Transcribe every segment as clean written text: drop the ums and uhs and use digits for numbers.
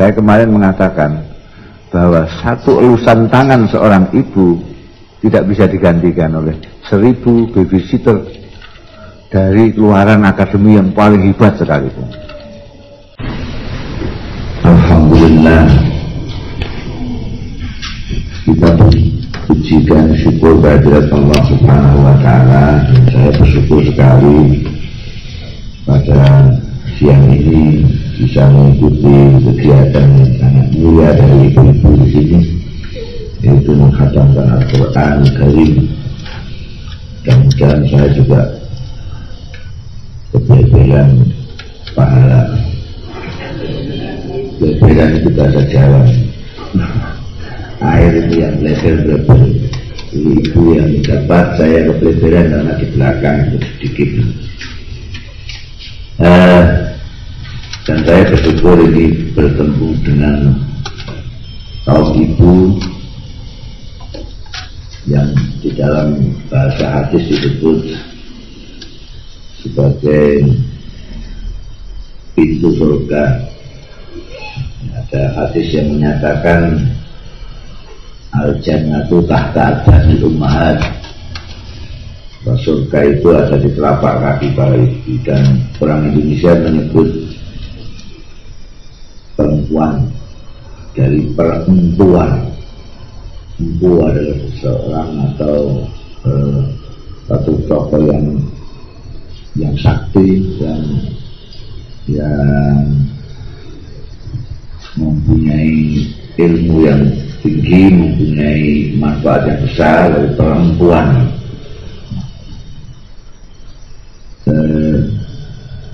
Saya kemarin mengatakan bahwa satu elusan tangan seorang ibu tidak bisa digantikan oleh 1000 babysitter dari keluaran akademi yang paling hebat sekalipun. Alhamdulillah, kita pujikan syukur kehadirat Allah Subhanahu wa Ta'ala. Saya bersyukur sekali pada siang ini bisa mengikuti kegiatan yang sangat mulia dari ibu-ibu di sini, yaitu menghatamkan Al-Quran Karim. Dan saya juga kebebasan pahala. Kebebasan itu bahasa Jawa. Air itu yang lebar-lebar. Ibu yang dapat, saya kebebasan karena di belakang itu sedikit. Dan saya bersyukur ini bertemu dengan kaum ibu yang di dalam bahasa hadis disebut sebagai pintu surga. Ada hadis yang menyatakan al-jannatu tahta aqdamil ummahat. Surga itu ada di telapak kaki para ibu, dan orang Indonesia menyebut perempuan dari perempuan. Empu adalah seseorang atau satu tokoh yang sakti dan yang mempunyai ilmu yang tinggi, mempunyai manfaat yang besar dari perempuan.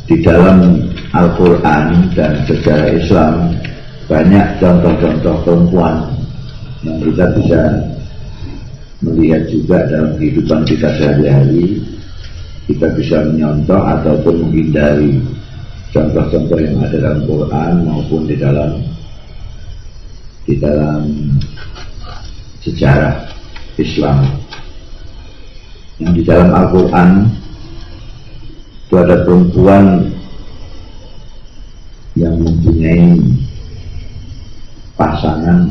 Di dalam Al-Quran dan sejarah Islam banyak contoh-contoh perempuan yang kita bisa melihat juga dalam kehidupan kita sehari-hari. Kita bisa menyontoh ataupun menghindari contoh-contoh yang ada dalam Quran maupun di dalam sejarah Islam. Yang di dalam Al-Quran itu ada perempuan yang mempunyai pasangan,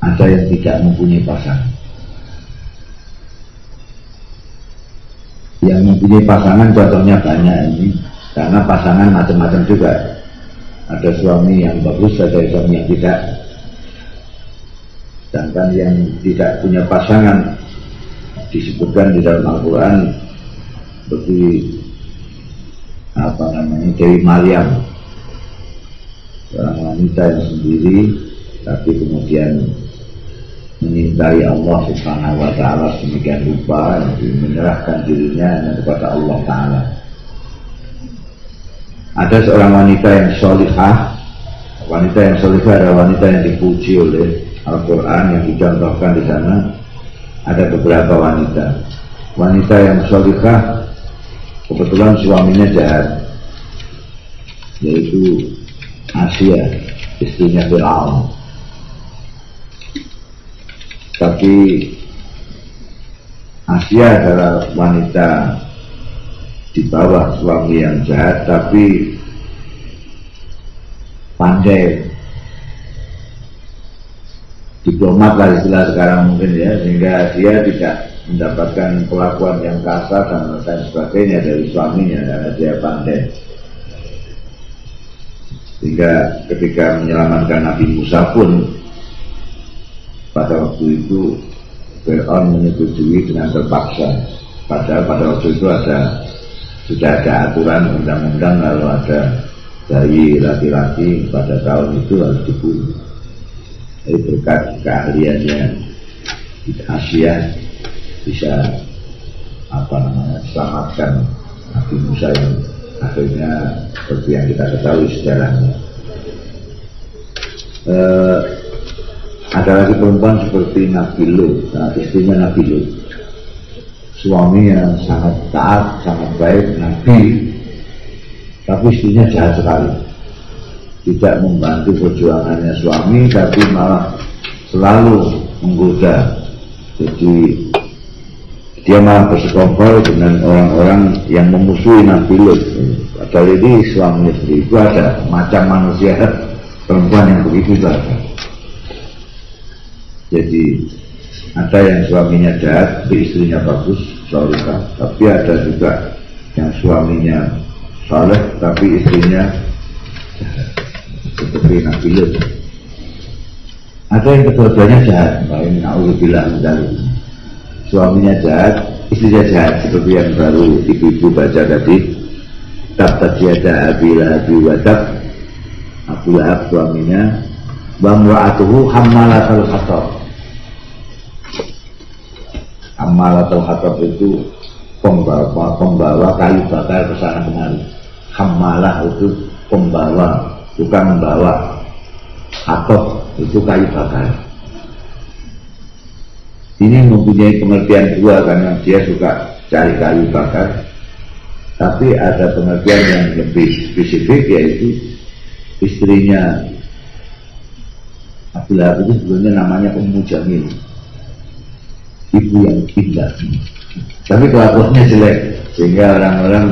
ada yang tidak mempunyai pasangan. Yang mempunyai pasangan contohnya banyak ini, karena pasangan macam-macam juga. Ada suami yang bagus, ada suami yang tidak. Sedangkan yang tidak punya pasangan disebutkan di dalam Al-Quran seperti Dewi Maryam, seorang wanita yang sendiri tapi kemudian menyintai Allah Subhanahu wa Ta'ala sedemikian rupa, menyerahkan dirinya kepada Allah Ta'ala. Ada seorang wanita yang solihah. Wanita yang solihah adalah wanita yang dipuji oleh Al-Quran, yang dicontohkan di sana. Ada beberapa wanita yang solihah, kebetulan suaminya jahat, yaitu Asia, istrinya Fir'aun. Tapi Asia adalah wanita di bawah suami yang jahat, tapi pandai, diplomat lah istilah sekarang mungkin ya, sehingga dia tidak mendapatkan perlakuan yang kasar dan lain sebagainya dari suaminya karena dia pandai. Sehingga ketika menyelamatkan Nabi Musa pun pada waktu itu Fir'aun menyetujui dengan terpaksa. Padahal pada waktu itu sudah ada aturan undang-undang kalau ada bayi laki-laki pada tahun itu harus dibunuh. Jadi berkat keahliannya Asia bisa selamatkan Nabi Musa yang akhirnya seperti yang kita ketahui sejarahnya. Ada lagi perempuan seperti Nabi Lut, istrinya Nabi Lut, suami yang sangat taat, sangat baik, Nabi, tapi istrinya jahat sekali, tidak membantu perjuangannya suami, tapi malah selalu menggoda. Jadi dia malah bersekongkol dengan orang-orang yang memusuhi Nabi Lut. Padahal ini suami istri itu ada macam manusia perempuan yang begitu saja. Jadi ada yang suaminya jahat, tapi istrinya bagus, solihah. Tapi ada juga yang suaminya saleh, tapi istrinya jahat, seperti Nabi Lut. Ada yang kedua-duanya jahat, lain na'udzubillah dari suaminya jahat, istrinya jahat, seperti yang baru ibu-ibu baca tadi. Tabbat yada Abi Lahab wa tab, Abu Lahab suaminya, wa imra'atuhu hammalatul hatab. Hammalatul hatab itu pembawa kayu bakar ke sana kemari. Hammalah itu pembawa, bukan membawa. Hatab itu kayu bakar. Ini mempunyai pengertian dua karena dia suka cari kayu bakar. Tapi ada pengertian yang lebih spesifik, yaitu istrinya Abu Lahab itu sebenarnya namanya Ummu Jamil, ibu yang indah. Tapi kelakuannya jelek, sehingga orang-orang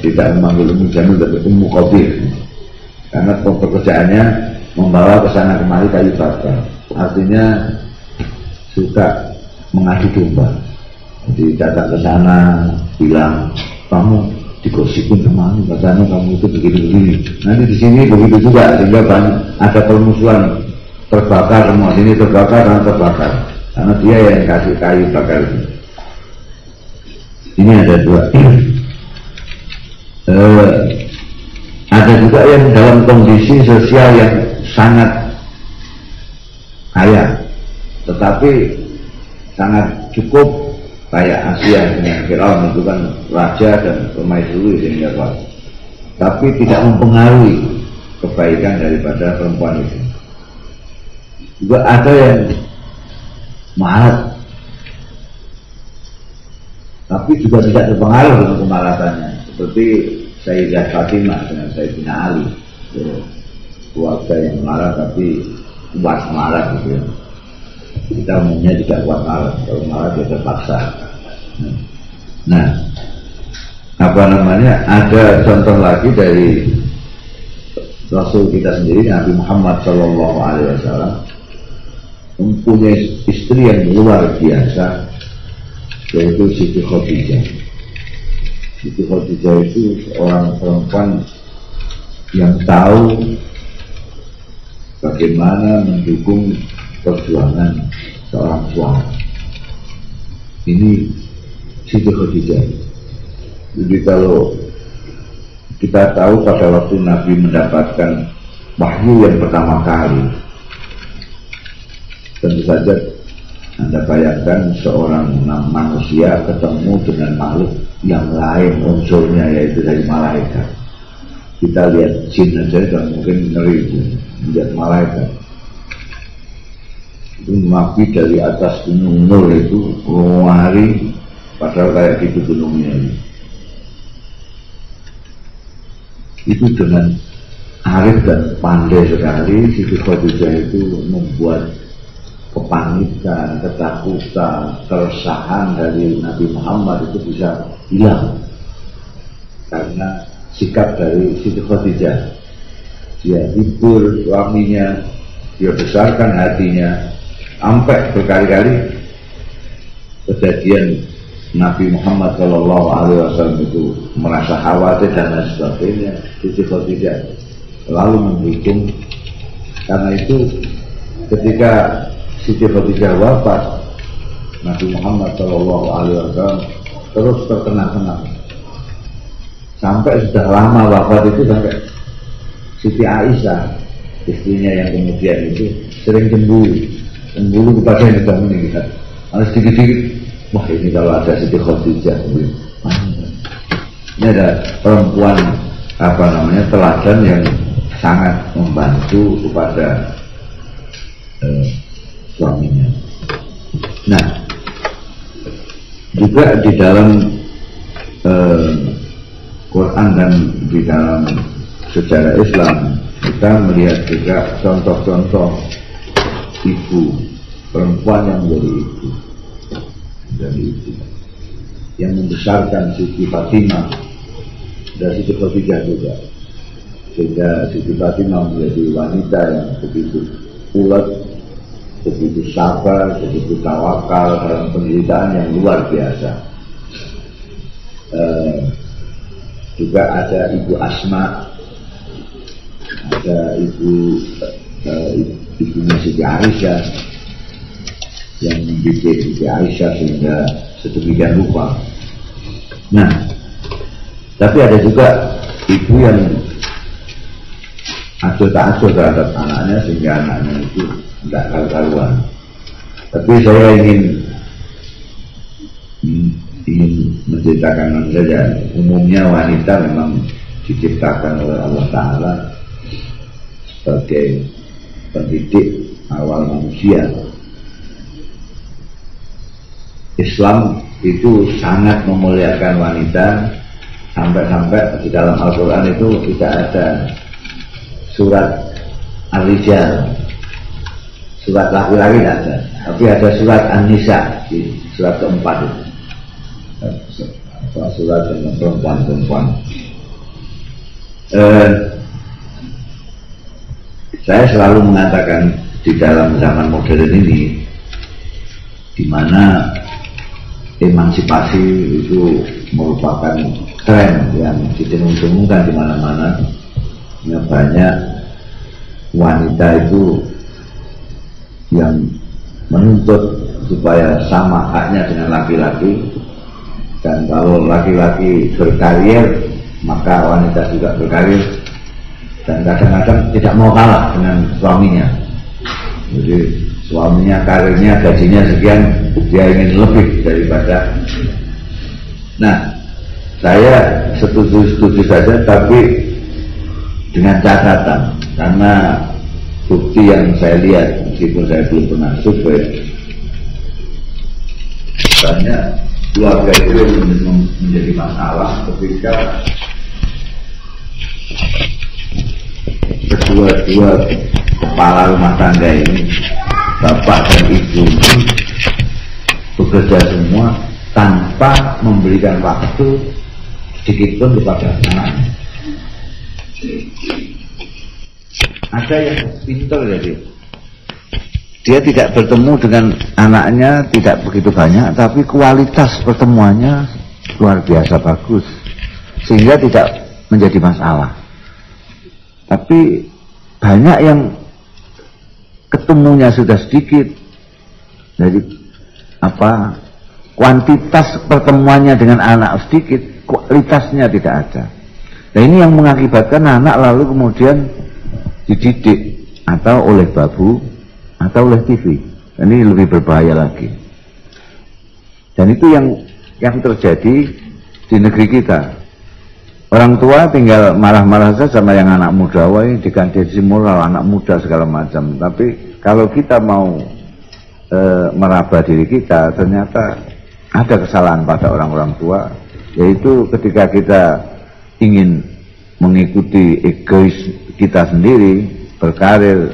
tidak memanggil Ummu Jamil tapi Ummu Khabir, karena pekerjaannya membawa ke sana kemari kayu bakar. Artinya suka mengadu domba. Jadi datang ke sana bilang, kamu digosipin kemana, katanya kamu itu begini-begini. Nanti di sini begitu juga, sehingga ada permusuhan, terbakar semua, sini terbakar dan terbakar, karena dia yang kasih kayu bakar itu. Ini ada dua. Ada juga yang dalam kondisi sosial yang sangat kaya, tetapi sangat cukup. Kayak Asia dengan Firaun itu kan raja dan permaisuri sehingga kuat, tapi tidak mempengaruhi kebaikan daripada perempuan itu. Juga ada yang mahat, tapi juga tidak terpengaruh dengan kemaratannya, seperti Sayyidah Fatimah dengan Sayyidina Ali, keluarga yang marah tapi kuat marah gitu ya. Kita umumnya tidak kuat marah, kalau marah dia terpaksa. Nah, ada contoh lagi dari Rasul kita sendiri, Nabi Muhammad SAW, mempunyai istri yang luar biasa, yaitu Siti Khadijah. Siti Khadijah itu seorang perempuan yang tahu bagaimana mendukung perjuangan seorang suami. Ini Siti Khadijah. Jadi kalau kita tahu pada waktu Nabi mendapatkan wahyu yang pertama kali, tentu saja Anda bayangkan seorang manusia ketemu dengan makhluk yang lain unsurnya, yaitu dari malaikat. Kita lihat jin saja dan mungkin ngeri melihat malaikat. Nabi dari atas gunung Nur itu lari, padahal kayak gitu gunungnya ini. Itu dengan arif dan pandai sekali Siti Khadijah itu membuat kepanikan, ketakutan, keresahan dari Nabi Muhammad itu bisa hilang karena sikap dari Siti Khadijah. Dia hibur suaminya, dia besarkan hatinya. Sampai berkali-kali kejadian Nabi Muhammad SAW itu merasa khawatir dan lain sebagainya, Siti Khadijah lalu mendukung. Karena itu ketika Siti Khadijah wafat, Nabi Muhammad SAW terus terkenang-kenang. Sampai sudah lama wafat itu, sampai Siti Aisyah, istrinya yang kemudian itu, sering cemburu kepada yang sudah meninggal. Harus sedikit-sedikit, wah ini kalau ada Siti Khadijah, ini ada perempuan teladan yang sangat membantu kepada suaminya. Nah, juga di dalam Quran dan di dalam sejarah Islam kita melihat juga contoh-contoh ibu, perempuan yang menjadi ibu. dari itu yang membesarkan Siti Fatimah dan Siti Khadijah juga, sehingga Siti Fatimah menjadi wanita yang begitu ulet, begitu sabar, begitu tawakal dalam penderitaan yang luar biasa. Juga ada Ibu Asma, ada ibunya Siti Aisyah yang mendidik Siti Aisyah sehingga sedemikian rupa. Nah, tapi ada juga ibu yang acuh tak acuh terhadap anaknya sehingga anaknya itu tidak karu-karuan. Tapi saya ingin menceritakan saja, umumnya wanita memang diciptakan oleh Allah Ta'ala sebagai pendidik awal manusia. Islam itu sangat memuliakan wanita, sampai-sampai di dalam Al-Quran itu tidak ada surat Ar-Rijal, surat laki-laki tidak ada, tapi ada surat An-Nisa di surat keempat itu, surat tentang perempuan-perempuan. Saya selalu mengatakan di dalam zaman modern ini, di mana emansipasi itu merupakan tren yang didengung-dengungkan di mana-mana, ya banyak wanita itu yang menuntut supaya sama haknya dengan laki-laki, dan kalau laki-laki berkarir maka wanita juga berkarir, dan kadang-kadang tidak mau kalah dengan suaminya. Jadi suaminya karirnya gajinya sekian, dia ingin lebih daripada. Nah, saya setuju saja, tapi dengan catatan, karena bukti yang saya lihat, meskipun saya belum pernah survei, banyak keluarga itu menjadi masalah ketika kedua-dua kepala rumah tangga ini, bapak dan ibu, bekerja semua tanpa memberikan waktu sedikit pun kepada anaknya. Ada yang pintar, jadi dia tidak bertemu dengan anaknya tidak begitu banyak, tapi kualitas pertemuannya luar biasa bagus, sehingga tidak menjadi masalah. Tapi banyak yang ketemunya sudah sedikit, jadi kuantitas pertemuannya dengan anak sedikit, kualitasnya tidak ada. Nah, ini yang mengakibatkan anak lalu kemudian dididik atau oleh babu atau oleh TV. Ini lebih berbahaya lagi. Dan itu yang terjadi di negeri kita. Orang tua tinggal marah-marah saja sama yang anak muda, wah ini diganti moral anak muda segala macam. Tapi kalau kita mau meraba diri kita, ternyata ada kesalahan pada orang-orang tua, yaitu ketika kita ingin mengikuti egois kita sendiri, berkarir,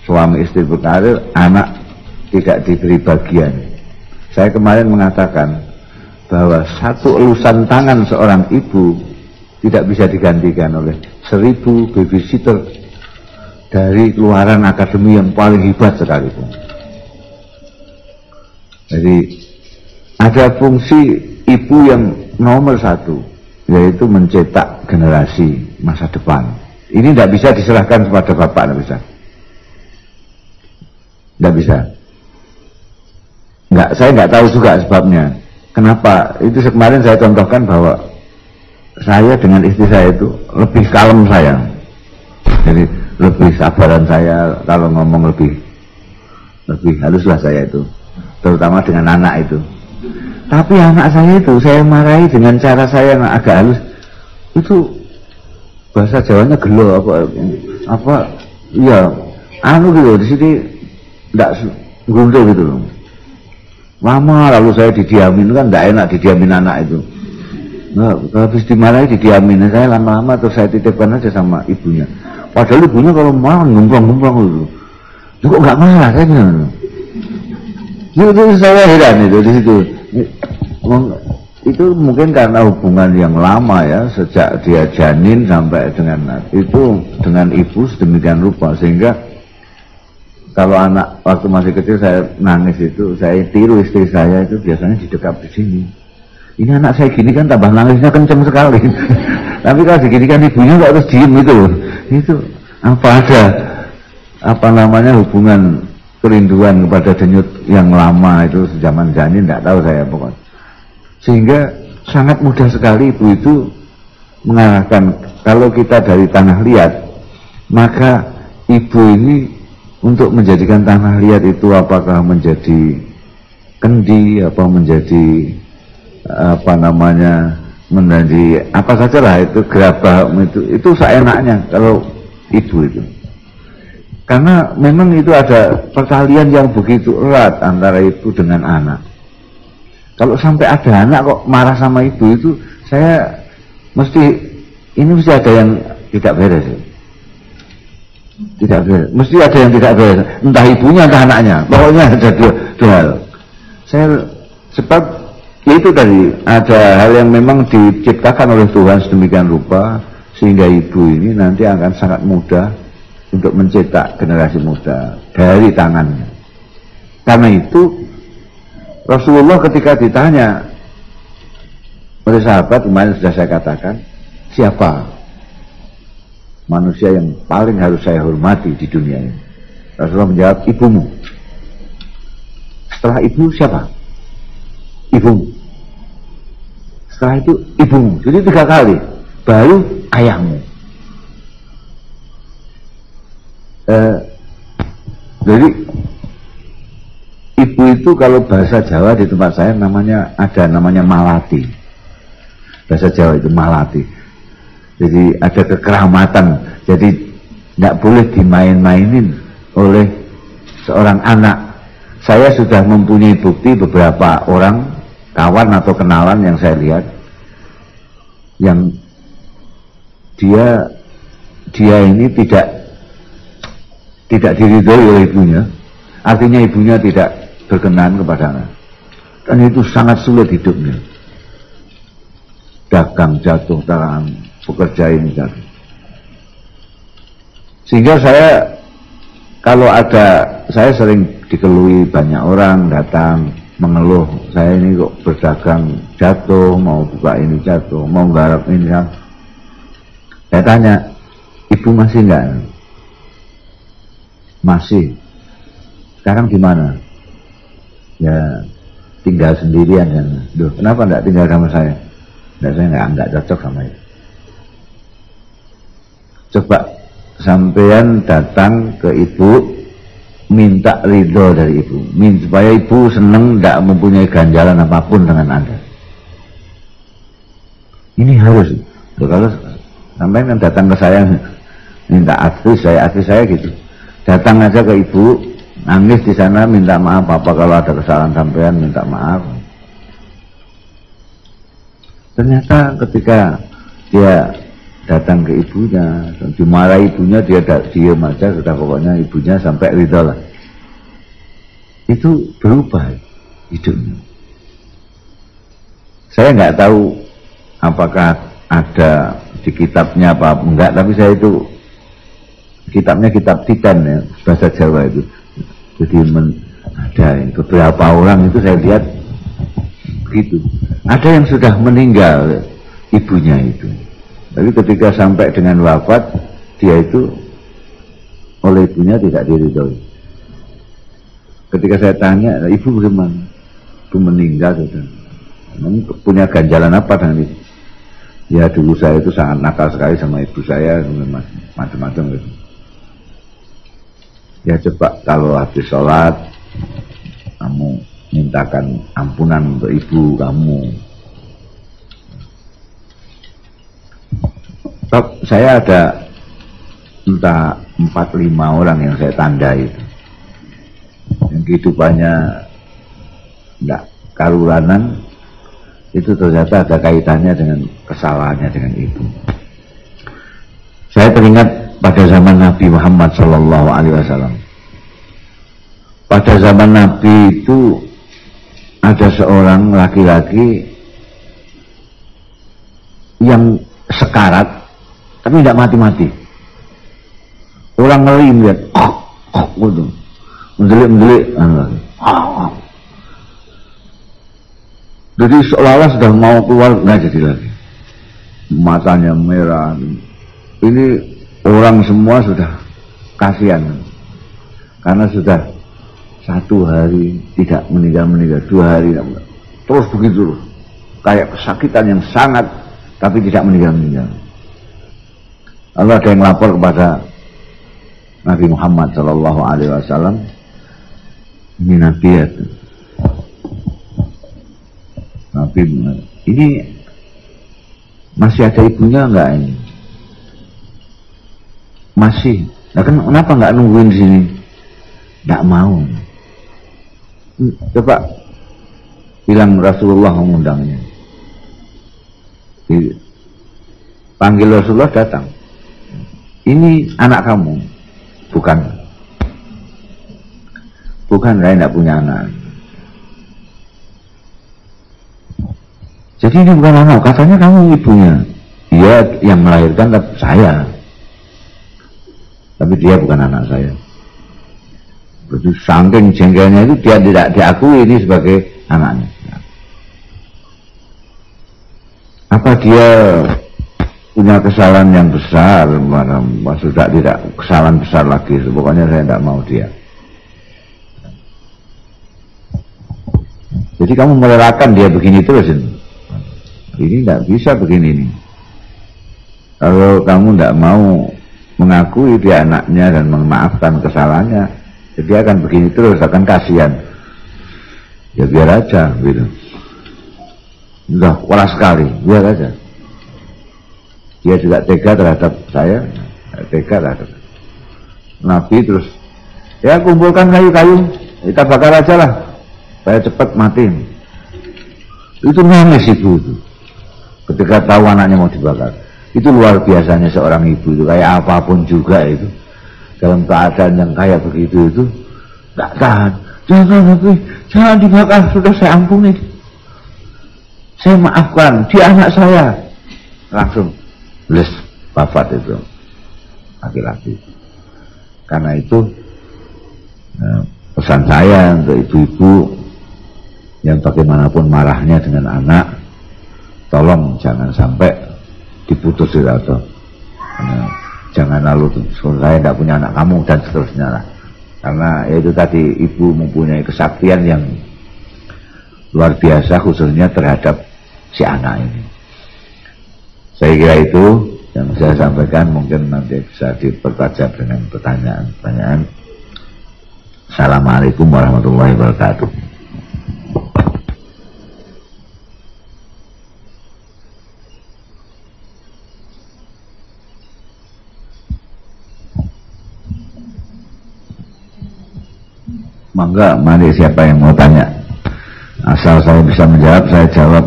suami istri berkarir, anak tidak diberi bagian. Saya kemarin mengatakan bahwa satu elusan tangan seorang ibu tidak bisa digantikan oleh 1000 babysitter dari keluaran akademi yang paling hebat sekalipun. Jadi ada fungsi ibu yang nomor satu, yaitu mencetak generasi masa depan. Ini tidak bisa diserahkan kepada bapak, tidak bisa. Tidak bisa. Saya nggak tahu juga sebabnya. Kenapa? Itu kemarin saya contohkan bahwa saya dengan istri saya itu lebih kalem saya. Jadi lebih sabaran saya, kalau ngomong lebih haluslah saya itu, terutama dengan anak itu. Tapi anak saya itu saya marahi dengan cara saya yang agak halus. Itu bahasa Jawanya gelo ya gitu di sini tidak grundel gitu loh. Lama lalu saya didiamin, kan tidak enak didiamin anak itu. Nah, habis dimarahi didiamin, saya lama-lama terus saya titipkan aja sama ibunya. Padahal ibunya kalau marah ngumpang-ngumpang itu. Kok nggak marah saya bilang. Itu saya heran itu di situ. Itu mungkin karena hubungan yang lama ya, sejak dia janin sampai dengan itu dengan ibu sedemikian rupa, sehingga kalau anak waktu masih kecil saya nangis itu, saya tiru istri saya itu biasanya didekap di sini. Ini anak saya gini kan tambah nangisnya kenceng sekali. Tapi kalau diginikan ibunya nggak terus diem gitu loh. Itu apa ada apa namanya hubungan kerinduan kepada denyut yang lama itu zaman janin, nggak tahu saya pokoknya. Sehingga sangat mudah sekali ibu itu mengarahkan. Kalau kita dari tanah liat, maka ibu ini untuk menjadikan tanah liat itu apakah menjadi kendi, apa menjadi apa namanya, menjadi apa saja lah, itu gerabah, itu seenaknya kalau ibu itu. Karena memang itu ada pertalian yang begitu erat antara ibu dengan anak. Kalau sampai ada anak kok marah sama ibu itu, saya mesti ada yang tidak beres. Tidak beres. Mesti ada yang tidak beres. Entah ibunya, entah anaknya. Pokoknya ada dua hal. Saya sebab itu tadi ada hal yang memang diciptakan oleh Tuhan sedemikian rupa sehingga ibu ini nanti akan sangat mudah untuk mencetak generasi muda dari tangannya. Karena itu Rasulullah ketika ditanya oleh sahabat, kemarin sudah saya katakan, siapa manusia yang paling harus saya hormati di dunia ini? Rasulullah menjawab, ibumu. Setelah ibu siapa? Ibumu. Setelah itu ibumu. Jadi 3 kali. Baru ayahmu. Jadi ibu itu kalau bahasa Jawa di tempat saya namanya malati. Bahasa Jawa itu malati. Jadi ada kekeramatan. Jadi tidak boleh dimain-mainin oleh seorang anak. Saya sudah mempunyai bukti beberapa orang kawan atau kenalan yang saya lihat yang dia ini tidak diridhoi oleh ibunya. Artinya ibunya tidak berkenan kepadanya. Dan itu sangat sulit hidupnya. Dagang jatuh tangan, bekerja ini jatuh. Sehingga saya sering dikeluhi banyak orang datang mengeluh, saya ini kok berdagang jatuh, mau buka ini jatuh, mau garap ini jatuh. Saya tanya, ibu masih enggak? Masih. Sekarang di mana? Ya tinggal sendirian kan. Duh, kenapa enggak tinggal sama saya? Nah, saya enggak cocok sama itu. Coba sampean datang ke ibu, minta ridho dari ibu, supaya ibu senang, tidak mempunyai ganjalan apapun dengan Anda. Ini harus. Kalau sampean kan datang ke saya minta advis saya gitu. Datang aja ke ibu, nangis di sana, minta maaf apa kalau ada kesalahan sampean, minta maaf. Ternyata ketika dia datang ke ibunya, dimarahi ibunya, dia diam aja, sudah pokoknya ibunya sampai ridho lah. Itu berubah hidupnya. Saya nggak tahu apakah ada di kitabnya apa enggak, tapi saya itu kitabnya kitab Titan ya, bahasa Jawa itu. Jadi ada beberapa orang itu saya lihat begitu. Ada yang sudah meninggal ibunya itu. Tapi ketika sampai dengan wafat, dia itu oleh ibunya tidak diridhoi. Ketika saya tanya, ibu bagaimana? Ibu meninggal, memang punya ganjalan apa dengan itu? Ya dulu saya itu sangat nakal sekali sama ibu saya, macam-macam gitu. Ya coba kalau habis sholat, kamu mintakan ampunan untuk ibu kamu. Saya ada entah 4-5 orang yang saya tandai itu, yang kehidupannya tidak karuranan, itu ternyata ada kaitannya dengan kesalahannya dengan ibu. Saya teringat pada zaman Nabi Muhammad SAW. Pada zaman Nabi itu ada seorang laki-laki yang sekarat tapi tidak mati-mati. Orang ngeri melihat, gitu, mendelik-mendelik, jadi seolah-olah sudah mau keluar, nggak jadi lagi. Matanya merah. Ini orang semua sudah kasihan karena sudah 1 hari tidak meninggal, 2 hari terus begitu, kayak kesakitan yang sangat tapi tidak meninggal. Lalu ada yang lapor kepada Nabi Muhammad SAW, ini Nabi ya, Nabi ini masih ada ibunya enggak ini? Masih. Nah, kenapa enggak nungguin di sini? Enggak mau. Coba bilang Rasulullah mengundangnya. Panggil Rasulullah datang. Ini anak kamu. Bukan, saya tidak punya anak. Jadi ini bukan anak, katanya kamu ibunya. Dia yang melahirkan saya, tapi dia bukan anak saya. Begitu saking jengkelnya itu, dia tidak diakui ini sebagai anaknya. Apa dia punya kesalahan yang besar? Sudah tidak kesalahan besar lagi. Pokoknya saya tidak mau dia. Jadi kamu merelakan dia begini terus ini tidak bisa begini nih. Kalau kamu tidak mau mengakui dia anaknya dan memaafkan kesalahannya, dia akan begini terus, akan kasihan. Ya biar aja gitu. Udah keras sekali, biar aja. Dia juga tega terhadap saya, tega terhadap Nabi. Terus ya kumpulkan kayu-kayu, kita bakar aja lah, saya cepat mati. Itu nangis ibu itu ketika tahu anaknya mau dibakar. Itu luar biasanya seorang ibu itu, kayak apapun juga itu, dalam keadaan yang kayak begitu itu nggak tahan. Jangan Nabi, jangan dibakar, sudah saya ampuni, saya maafkan, dia anak saya. Langsung les wafat itu laki-laki. Karena itu pesan saya untuk ibu-ibu yang bagaimanapun marahnya dengan anak, tolong jangan sampai diputus atau jangan lalu saya tidak punya anak kamu dan seterusnya lah. Karena itu tadi, ibu mempunyai kesaktian yang luar biasa khususnya terhadap si anak ini. Saya kira itu yang saya sampaikan, mungkin nanti bisa dipertajam dengan pertanyaan-pertanyaan. Assalamualaikum warahmatullahi wabarakatuh. Mangga, mari siapa yang mau tanya. Asal saya bisa menjawab, saya jawab.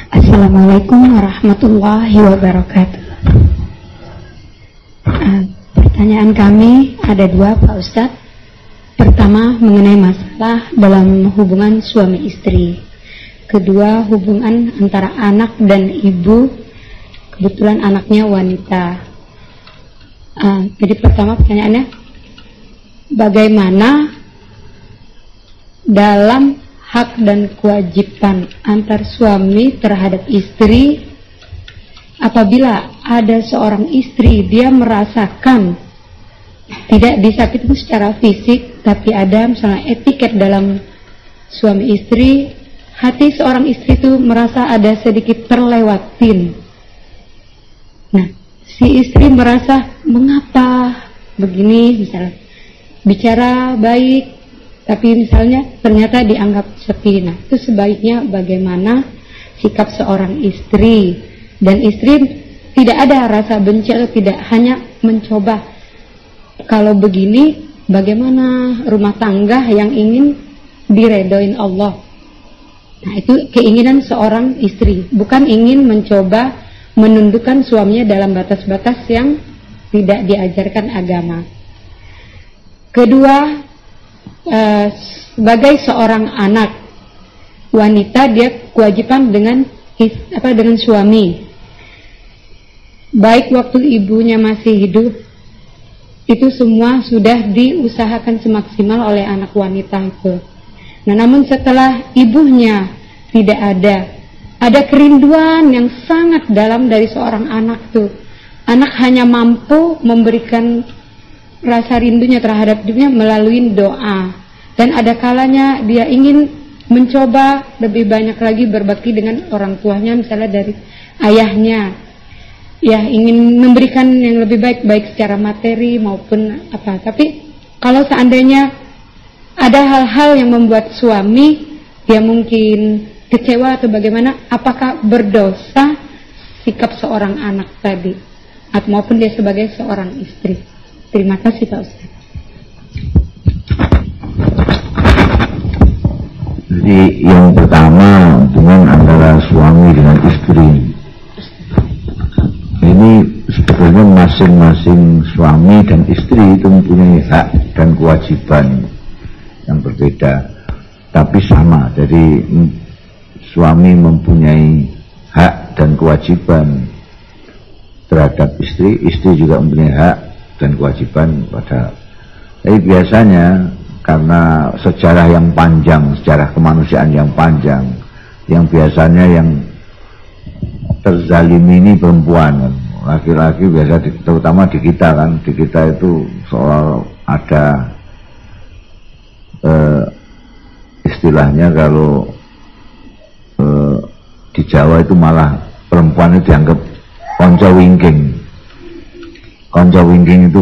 Assalamualaikum warahmatullahi wabarakatuh. Pertanyaan kami ada 2, Pak Ustadz. Pertama, mengenai masalah dalam hubungan suami istri. Kedua, hubungan antara anak dan ibu, kebetulan anaknya wanita. Jadi pertama pertanyaannya, bagaimana dalam hak dan kewajiban antar suami terhadap istri apabila ada seorang istri dia merasakan tidak disakiti secara fisik, tapi ada misalnya etiket dalam suami istri, hati seorang istri itu merasa ada sedikit terlewatin. Nah, si istri merasa mengapa begini, misalnya bicara baik tapi misalnya ternyata dianggap sepi. Nah, itu sebaiknya bagaimana sikap seorang istri, dan istri tidak ada rasa benci atau tidak, hanya mencoba. Kalau begini, bagaimana rumah tangga yang ingin diredoin Allah? Nah, itu keinginan seorang istri, bukan ingin mencoba menundukkan suaminya dalam batas-batas yang tidak diajarkan agama. Kedua, sebagai seorang anak wanita, dia kewajiban dengan suami. Baik waktu ibunya masih hidup, itu semua sudah diusahakan semaksimal oleh anak wanita itu. Nah, namun setelah ibunya tidak ada kerinduan yang sangat dalam dari seorang anak tuh. Anak hanya mampu memberikan rasa rindunya terhadap ibunya melalui doa. Dan ada kalanya dia ingin mencoba lebih banyak lagi berbakti dengan orang tuanya, misalnya dari ayahnya. Ya, ingin memberikan yang lebih baik secara materi maupun apa. Tapi kalau seandainya ada hal-hal yang membuat suami dia mungkin kecewa atau bagaimana, apakah berdosa sikap seorang anak tadi, atau maupun dia sebagai seorang istri? Terima kasih Pak Ustaz. Jadi yang pertama hubungan antara suami dengan istri. Ini sebetulnya masing-masing suami dan istri itu mempunyai hak dan kewajiban yang berbeda, tapi sama. Jadi suami mempunyai hak dan kewajiban terhadap istri, istri juga mempunyai hak dan kewajiban pada. Tapi biasanya karena sejarah yang panjang, sejarah kemanusiaan yang panjang, yang biasanya yang terzalimi ini perempuan, laki-laki biasa terutama di kita kan, di kita itu soal ada istilahnya kalau di Jawa itu malah perempuan itu dianggap konco wingking. Konco wingking itu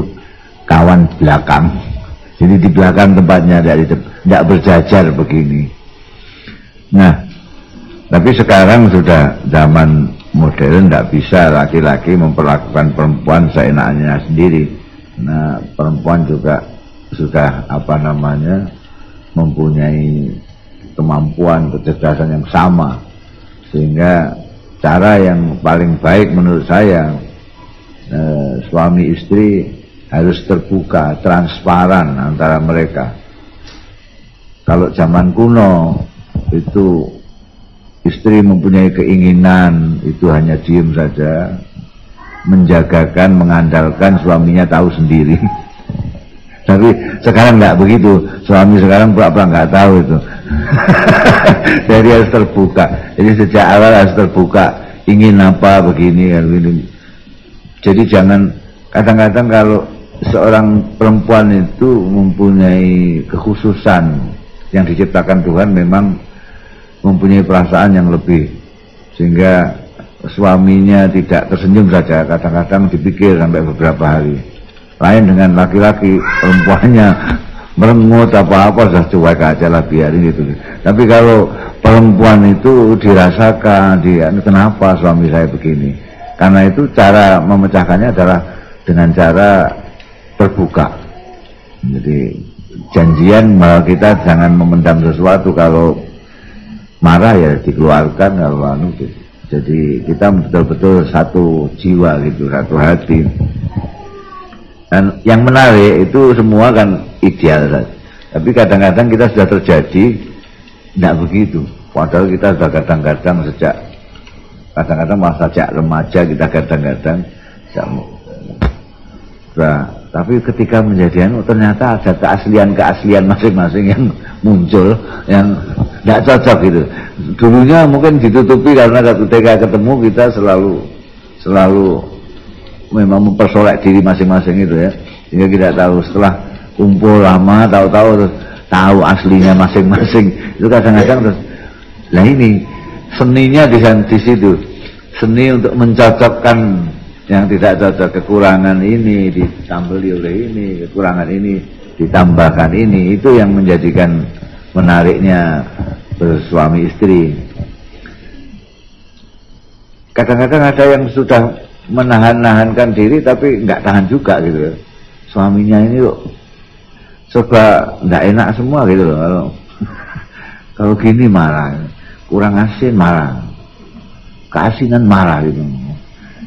kawan belakang. Jadi di belakang tempatnya, tidak berjajar begini. Nah, tapi sekarang sudah zaman modern, tidak bisa laki-laki memperlakukan perempuan seenaknya sendiri. Nah, perempuan juga sudah mempunyai kemampuan, kecerdasan yang sama, sehingga cara yang paling baik menurut saya, suami istri harus terbuka, transparan antara mereka. Kalau zaman kuno itu istri mempunyai keinginan, itu hanya diem saja, menjagakan, mengandalkan, suaminya tahu sendiri. Tapi sekarang nggak begitu, suami sekarang pura-pura nggak tahu itu. Jadi harus terbuka. Jadi sejak awal harus terbuka, ingin apa begini. Jadi jangan, kadang-kadang kalau seorang perempuan itu mempunyai kekhususan yang diciptakan Tuhan, memang mempunyai perasaan yang lebih, sehingga suaminya tidak tersenyum saja, kadang-kadang dipikir sampai beberapa hari. Lain dengan laki-laki, perempuannya merengut apa-apa sudah cuek aja lah, biarin gitu. Tapi kalau perempuan itu dirasakan, kenapa suami saya begini? Karena itu cara memecahkannya adalah dengan cara terbuka. Jadi janjian bahwa kita jangan memendam sesuatu, kalau marah ya dikeluarkan, kalau gitu. Jadi kita betul-betul satu jiwa gitu, satu hati. Dan yang menarik itu semua kan ideal saja. Tapi kadang-kadang kita sudah terjadi tidak begitu. Padahal kita sudah kadang-kadang sejak remaja kita kadang-kadang tapi ketika menjadi ternyata ada keaslian masing-masing yang muncul, yang tidak cocok gitu. Dulunya mungkin ditutupi karena ketika ketemu kita selalu memang mempersolek diri masing-masing itu ya, sehingga tidak tahu. Setelah kumpul lama, tahu aslinya masing-masing. Itu kadang-kadang terus, lah ini seninya di situ, seni untuk mencocokkan yang tidak cocok, kekurangan ini ditambeli oleh ini, kekurangan ini ditambahkan ini. Itu yang menjadikan menariknya bersuami istri. Kadang-kadang ada yang sudah menahan-nahankan diri tapi nggak tahan juga gitu. Suaminya ini kok serba nggak enak semua gitu loh. Kalau gini marah, kurang asin marah, keasinan marah gitu.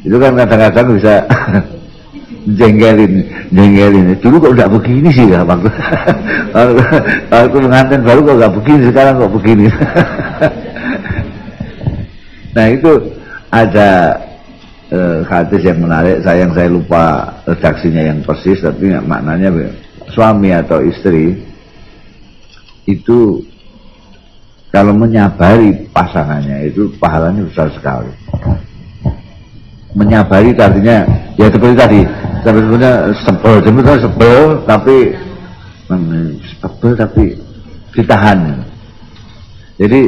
Itu kan kadang-kadang bisa jengkelin. Dulu kok udah begini sih ya waktu waktu pengantin baru kok nggak begini, sekarang kok begini. Nah itu ada hadis yang menarik, saya lupa redaksinya yang persis, tapi maknanya suami atau istri itu kalau menyabari pasangannya itu pahalanya besar sekali. Menyabari artinya ya seperti tadi, sebenarnya sebel tapi ditahan. Jadi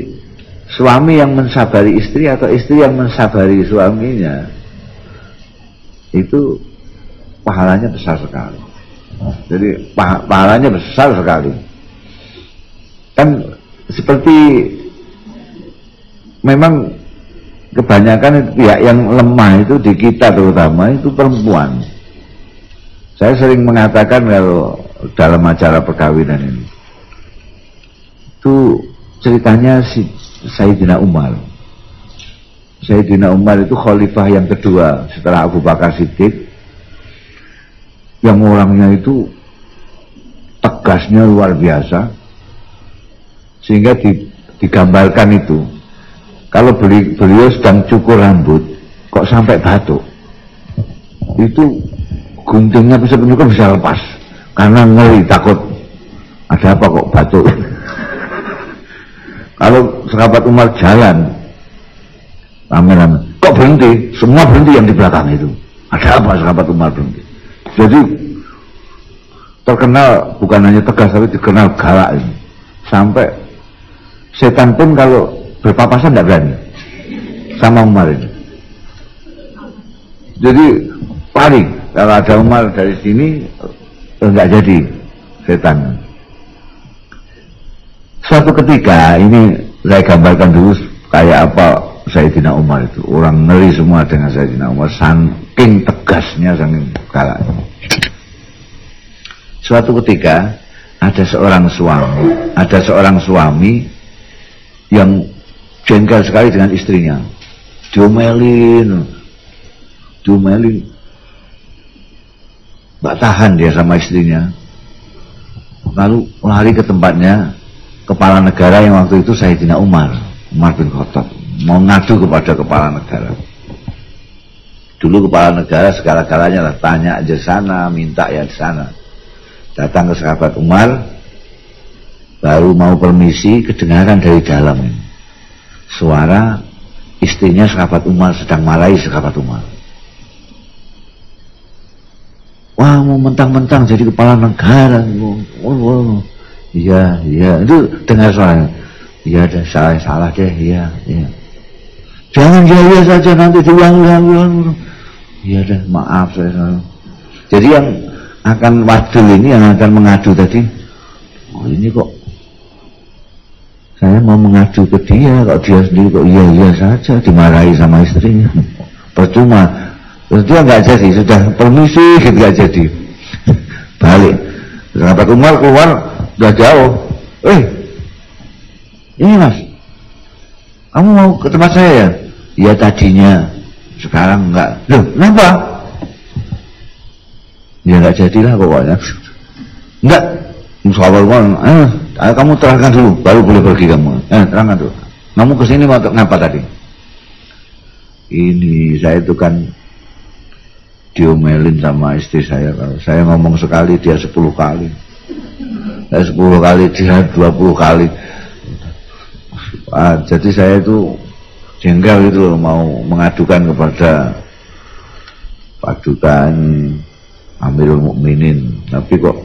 suami yang mensabari istri atau istri yang mensabari suaminya itu pahalanya besar sekali. Jadi pahalanya besar sekali. Kan seperti memang kebanyakan pihak yang lemah itu di kita, terutama itu perempuan. Saya sering mengatakan kalau dalam acara perkawinan ini itu ceritanya si Sayyidina Umar. Sayyidina Umar itu khalifah yang kedua setelah Abu Bakar Siddiq, yang orangnya itu tegasnya luar biasa, sehingga digambarkan itu kalau beliau sedang cukur rambut kok sampai batuk, itu guntingnya bisa lepas karena ngeri, takut ada apa kok batuk. Kalau sahabat Umar jalan rame-rame kok berhenti, semua berhenti yang di belakang itu, ada apa sahabat Umar berhenti. Jadi terkenal bukan hanya tegas tapi dikenal galak ini, sampai setan pun kalau berpapasan tidak berani sama Umar ini. Jadi paling kalau ada Umar dari sini enggak jadi setan. Suatu ketika ini saya gambarkan dulu kayak apa Sayyidina Umar itu, orang ngeri semua dengan Sayyidina Umar, saking tegasnya, saking galaknya. Suatu ketika ada seorang suami yang jengkel sekali dengan istrinya, diomelin, nggak tahan dia sama istrinya, lalu lari ke tempatnya kepala negara yang waktu itu Sayyidina Umar bin Khattab, mau ngadu kepada kepala negara. Dulu kepala negara segala-galanya lah, tanya aja sana, minta ya di sana. Datang ke sahabat Umar, baru mau permisi, kedengaran dari dalam ini suara istrinya sahabat Umar sedang marahi sahabat Umar. Wah, mau mentang-mentang jadi kepala negara. Iya, itu dengar suaranya. Iya, salah deh, iya. Jangan jaya saja, nanti diulang. Iya deh, maaf saya. Jadi yang akan wadul ini, yang akan mengadu tadi, oh ini kok saya mau mengadu ke dia, kok dia sendiri kok iya saja, dimarahi sama istrinya, percuma. Terus dia nggak jadi, sudah permisi nggak jadi, balik. Sahabat Umar keluar udah jauh, ini mas, kamu mau ke tempat saya ya? Iya tadinya, sekarang enggak. Loh, kenapa? Ya nggak jadilah pokoknya. Enggak, sahabat Umar, kamu terangkan dulu, baru boleh pergi kamu. Terangkan dulu. Kamu kesini mau ngapa tadi? Ini saya itu kan diomelin sama istri saya. Kalau saya ngomong sekali dia 10 kali. Saya 10 kali dia 20 kali. Jadi saya itu jengkel gitu loh, mau mengadukan kepada padukan Amirul Mukminin, tapi kok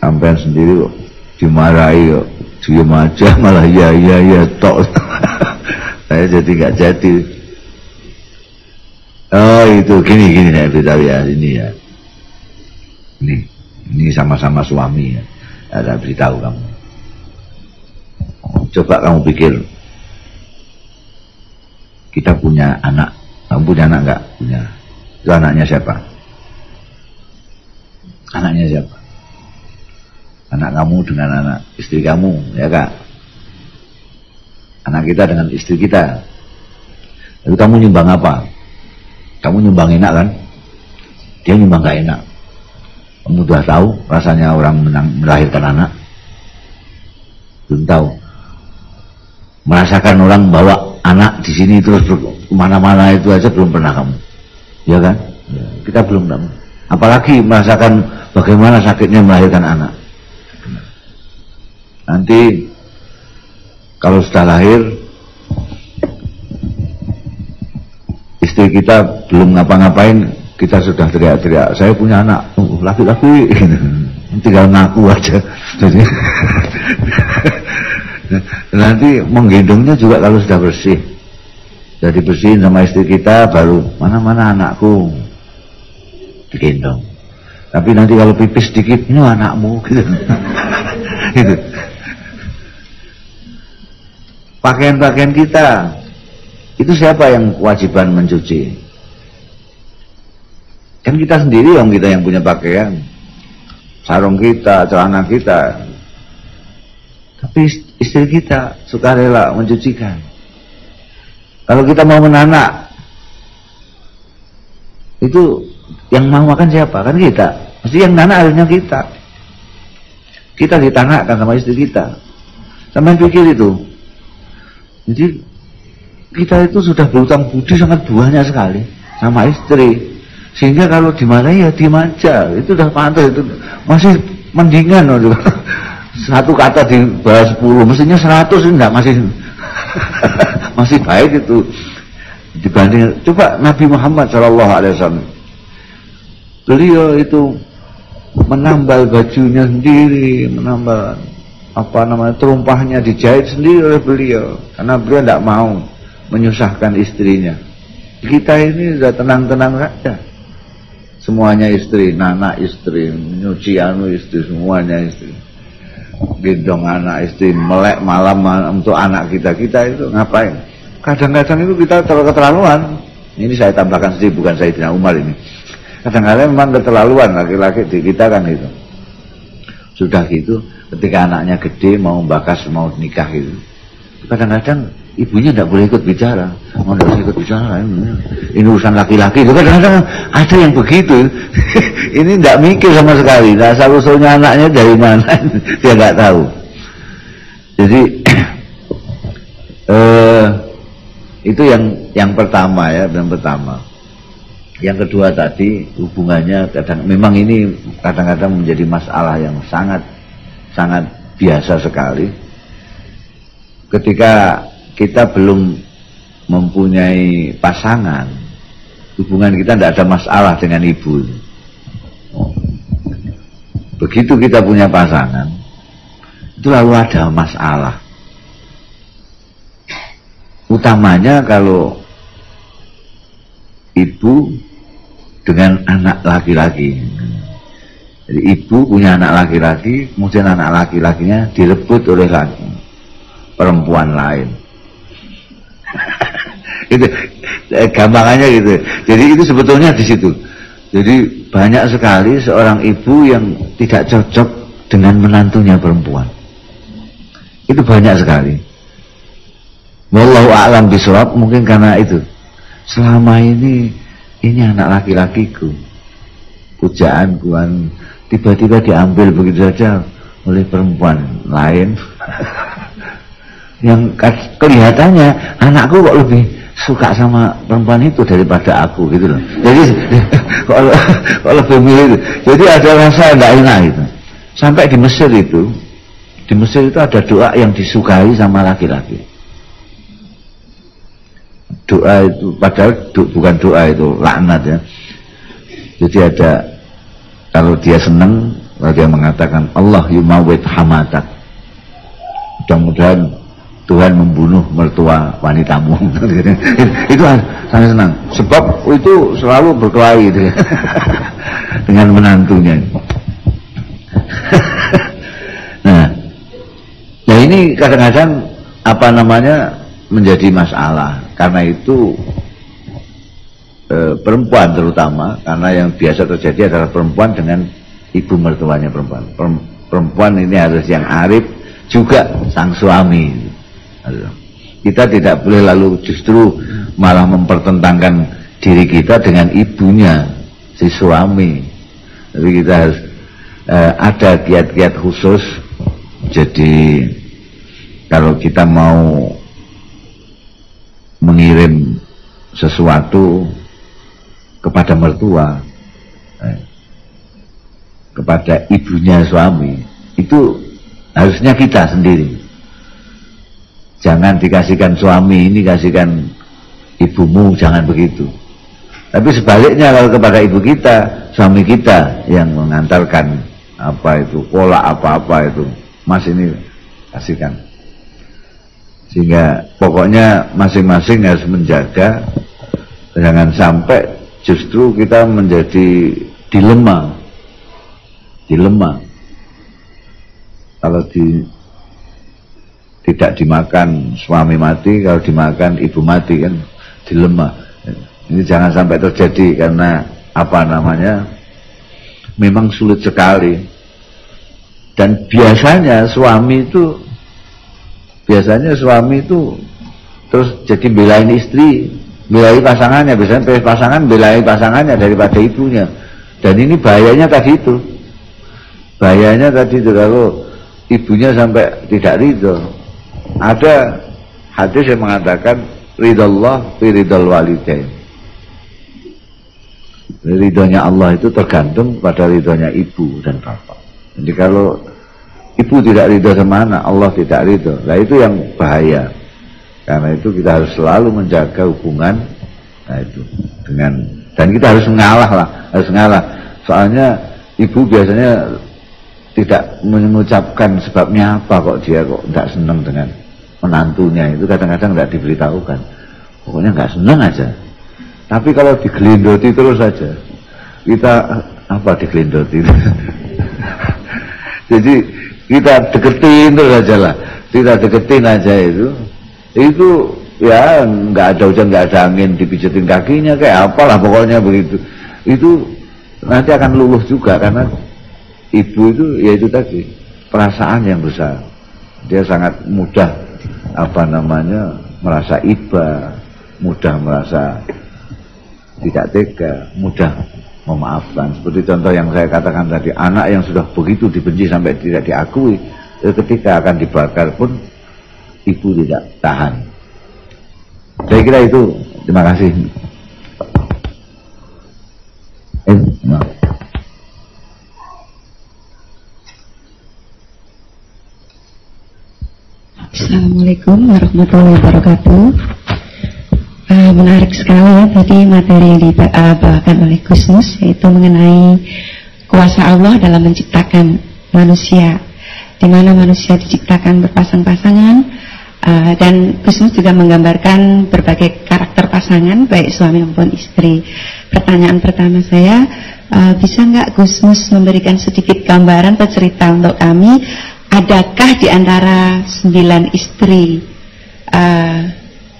sampean sendiri kok dimarahi, kok diem aja, malah ya tok. Saya jadi nggak jadi. Oh itu gini saya beritahu ya, ini ya, ini sama-sama suami ya, saya beritahu kamu. Coba kamu pikir, kita punya anak, kamu punya anak nggak? Punya. Itu anaknya siapa? Anaknya siapa? Anak kamu dengan anak istri kamu, ya kak? Anak kita dengan istri kita. Lalu kamu nyumbang apa? Kamu nyumbang enak kan? Dia nyumbang gak enak. Kamu udah tahu rasanya orang melahirkan anak? Belum tahu. Merasakan orang bawa anak di sini terus kemana-mana itu aja belum pernah kamu, ya kan? Kita belum tahu. Apalagi merasakan bagaimana sakitnya melahirkan anak. Nanti kalau sudah lahir, istri kita belum ngapa-ngapain, kita sudah teriak-teriak, saya punya anak, laki-laki, tinggal ngaku aja. Jadi nanti menggendongnya juga kalau sudah bersih, jadi bersihin sama istri kita, baru mana-mana anakku digendong. Tapi nanti kalau pipis sedikit, ini anakmu, gitu. Gitu. Pakaian-pakaian kita itu siapa yang kewajiban mencuci? Kan kita sendiri yang kita yang punya pakaian, sarung kita, celana kita. Tapi istri kita sukarela mencucikan. Kalau kita mau menanak, itu yang mau makan siapa? Kan kita. Mesti yang nanak harusnya kita. Kita ditanakkan sama istri kita. Sampai pikir itu. Jadi kita itu sudah berutang budi sangat banyak sekali sama istri, sehingga kalau dimarahi ya dimanja, itu udah pantas, itu masih mendingan loh. Satu kata di bawah 10, mestinya 100 enggak, masih baik itu dibanding. Coba Nabi Muhammad SAW, beliau itu menambal bajunya sendiri, menambal terumpahnya dijahit sendiri oleh beliau, karena beliau tidak mau menyusahkan istrinya. Kita ini sudah tenang-tenang saja, semuanya istri, nanak istri, nyuci istri, semuanya istri, gendong anak istri, melek malam untuk anak kita itu ngapain? Kadang-kadang itu kita keterlaluan. Ini saya tambahkan sendiri, bukan Sayyidina Umar ini. Kadang-kadang memang keterlaluan laki-laki di kita kan itu. Sudah gitu, ketika anaknya gede mau bakas, mau nikah gitu, kadang-kadang ibunya tidak boleh ikut bicara. Mau tidak ikut bicara, ini urusan laki-laki. Itu kadang-kadang ada yang begitu. Ini tidak mikir sama sekali. Nah, asal-usulnya anaknya dari mana dia nggak tahu. Jadi itu yang pertama ya, yang pertama. Yang kedua tadi hubungannya memang ini kadang-kadang menjadi masalah yang sangat biasa sekali. Ketika kita belum mempunyai pasangan, hubungan kita tidak ada masalah dengan ibu. Begitu kita punya pasangan, itu lalu ada masalah. Utamanya kalau ibu dengan anak laki-laki. Jadi ibu punya anak laki-laki, kemudian anak laki-lakinya direbut oleh perempuan lain. Itu gampangannya gitu. Jadi itu sebetulnya di situ. Jadi banyak sekali seorang ibu yang tidak cocok dengan menantunya perempuan. Itu banyak sekali. Wallahu a'lam bishawab, mungkin karena itu. Selama ini anak laki-lakiku, pujaanku, tiba-tiba diambil begitu saja oleh perempuan lain. Yang kelihatannya anakku kok lebih suka sama perempuan itu daripada aku gitu loh. Jadi kok lebih milih itu. Jadi ada rasa tidak enak itu. Sampai di Mesir itu ada doa yang disukai sama laki-laki. Doa itu padahal bukan doa, itu laknat ya. Jadi ada, kalau dia senang, kalau dia mengatakan Allah yumawit hamatak, mudah-mudahan Tuhan membunuh mertua wanitamu. Itu sangat senang, sebab itu selalu berkelahi gitu ya, dengan menantunya. Nah ini kadang-kadang menjadi masalah. Karena itu perempuan terutama, karena yang biasa terjadi adalah perempuan dengan ibu mertuanya perempuan. Perempuan ini harus yang arif, juga sang suami. Kita tidak boleh lalu justru malah mempertentangkan diri kita dengan ibunya si suami. Jadi kita harus ada kiat-kiat khusus. Jadi kalau kita mau mengirim sesuatu kepada mertua, kepada ibunya suami, itu harusnya kita sendiri. Jangan dikasihkan suami, ini kasihkan ibumu, jangan begitu. Tapi sebaliknya kalau kepada ibu kita, suami kita yang mengantarkan apa itu, kolak apa-apa itu, mas ini kasihkan. Sehingga pokoknya masing-masing harus menjaga, jangan sampai justru kita menjadi dilema. Kalau tidak dimakan suami mati, kalau dimakan ibu mati, kan dilema. Ini jangan sampai terjadi, karena apa namanya, memang sulit sekali. Dan biasanya suami itu terus jadi belain istri, belain pasangannya. Biasanya pasangan belain pasangannya daripada ibunya. Dan ini bahayanya tadi itu. Bahayanya tadi itu, kalau ibunya sampai tidak ridho. Ada hadis yang mengatakan ridallah fi ridal walidain. Ridhonya Allah itu tergantung pada ridhonya ibu dan bapak. Jadi kalau ibu tidak ridho sama anak, Allah tidak ridho. Nah itu yang bahaya. Karena itu kita harus selalu menjaga hubungan, nah itu dengan, dan kita harus ngalah. Soalnya ibu biasanya tidak mengucapkan sebabnya apa kok dia kok tidak senang dengan menantunya, itu kadang-kadang tidak diberitahukan. Pokoknya nggak senang aja. Tapi kalau digelindoti terus saja, kita apa digelindoti? Jadi kita deketin terus aja lah, kita deketin aja itu ya nggak ada hujan nggak ada angin, dipijetin kakinya kayak apalah pokoknya begitu. Itu nanti akan luluh juga, karena ibu itu ya itu tadi perasaan yang besar. Dia sangat mudah apa namanya merasa iba, mudah merasa tidak tega, mudah memaafkan. Seperti contoh yang saya katakan tadi, anak yang sudah begitu dibenci sampai tidak diakui, ketika akan dibakar pun ibu tidak tahan. Saya kira itu. Terima kasih. Assalamualaikum warahmatullahi wabarakatuh. Menarik sekali ya tadi materi yang dibawakan oleh Gusmus, yaitu mengenai kuasa Allah dalam menciptakan manusia, di mana manusia diciptakan berpasang-pasangan, dan Gusmus juga menggambarkan berbagai karakter pasangan baik suami maupun istri. Pertanyaan pertama saya, bisa nggak Gusmus memberikan sedikit gambaran atau cerita untuk kami, adakah di antara 9 istri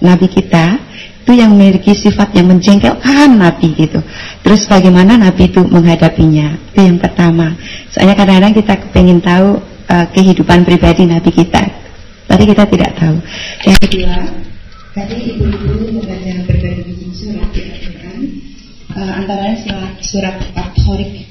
Nabi kita itu yang memiliki sifat yang menjengkelkan Nabi gitu? Terus bagaimana Nabi itu menghadapinya? Itu yang pertama. Soalnya kadang-kadang kita pengen tahu kehidupan pribadi Nabi kita, tapi kita tidak tahu. Yang kedua, tadi ibu-ibu membaca berbagai macam surat di Al-Quran, antaranya surat At-Tariq,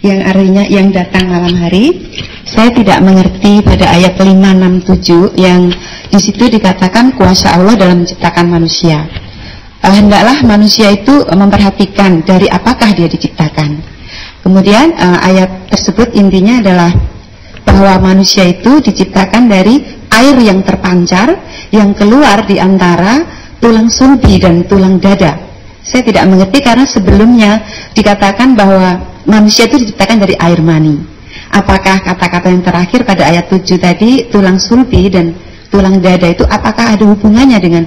yang artinya yang datang malam hari. Saya tidak mengerti pada ayat 5, 6, 7 yang di situ dikatakan kuasa Allah dalam menciptakan manusia. Hendaklah manusia itu memperhatikan dari apakah dia diciptakan. Kemudian ayat tersebut intinya adalah bahwa manusia itu diciptakan dari air yang terpancar yang keluar di antara tulang sulbi dan tulang dada. Saya tidak mengerti karena sebelumnya dikatakan bahwa manusia itu diciptakan dari air mani. Apakah kata-kata yang terakhir pada ayat 7 tadi, tulang sulbi dan tulang dada itu apakah ada hubungannya dengan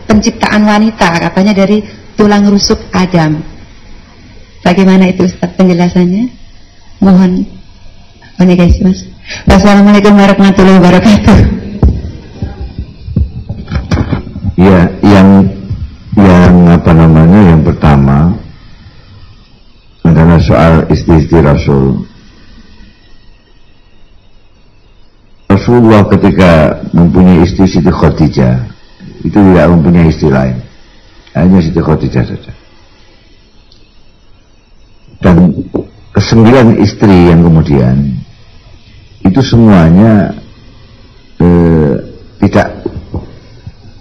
penciptaan wanita, katanya dari tulang rusuk Adam? Bagaimana itu Ustaz penjelasannya? Mohon guys, Mas. Wassalamualaikum warahmatullahi wabarakatuh. Ya, yang apa namanya, yang pertama adalah soal istri-istri Rasul. Rasulullah ketika mempunyai istri Siti Khadijah itu tidak mempunyai istri lain. hanya Siti Khadijah saja. Dan ke-9 istri yang kemudian itu semuanya tidak,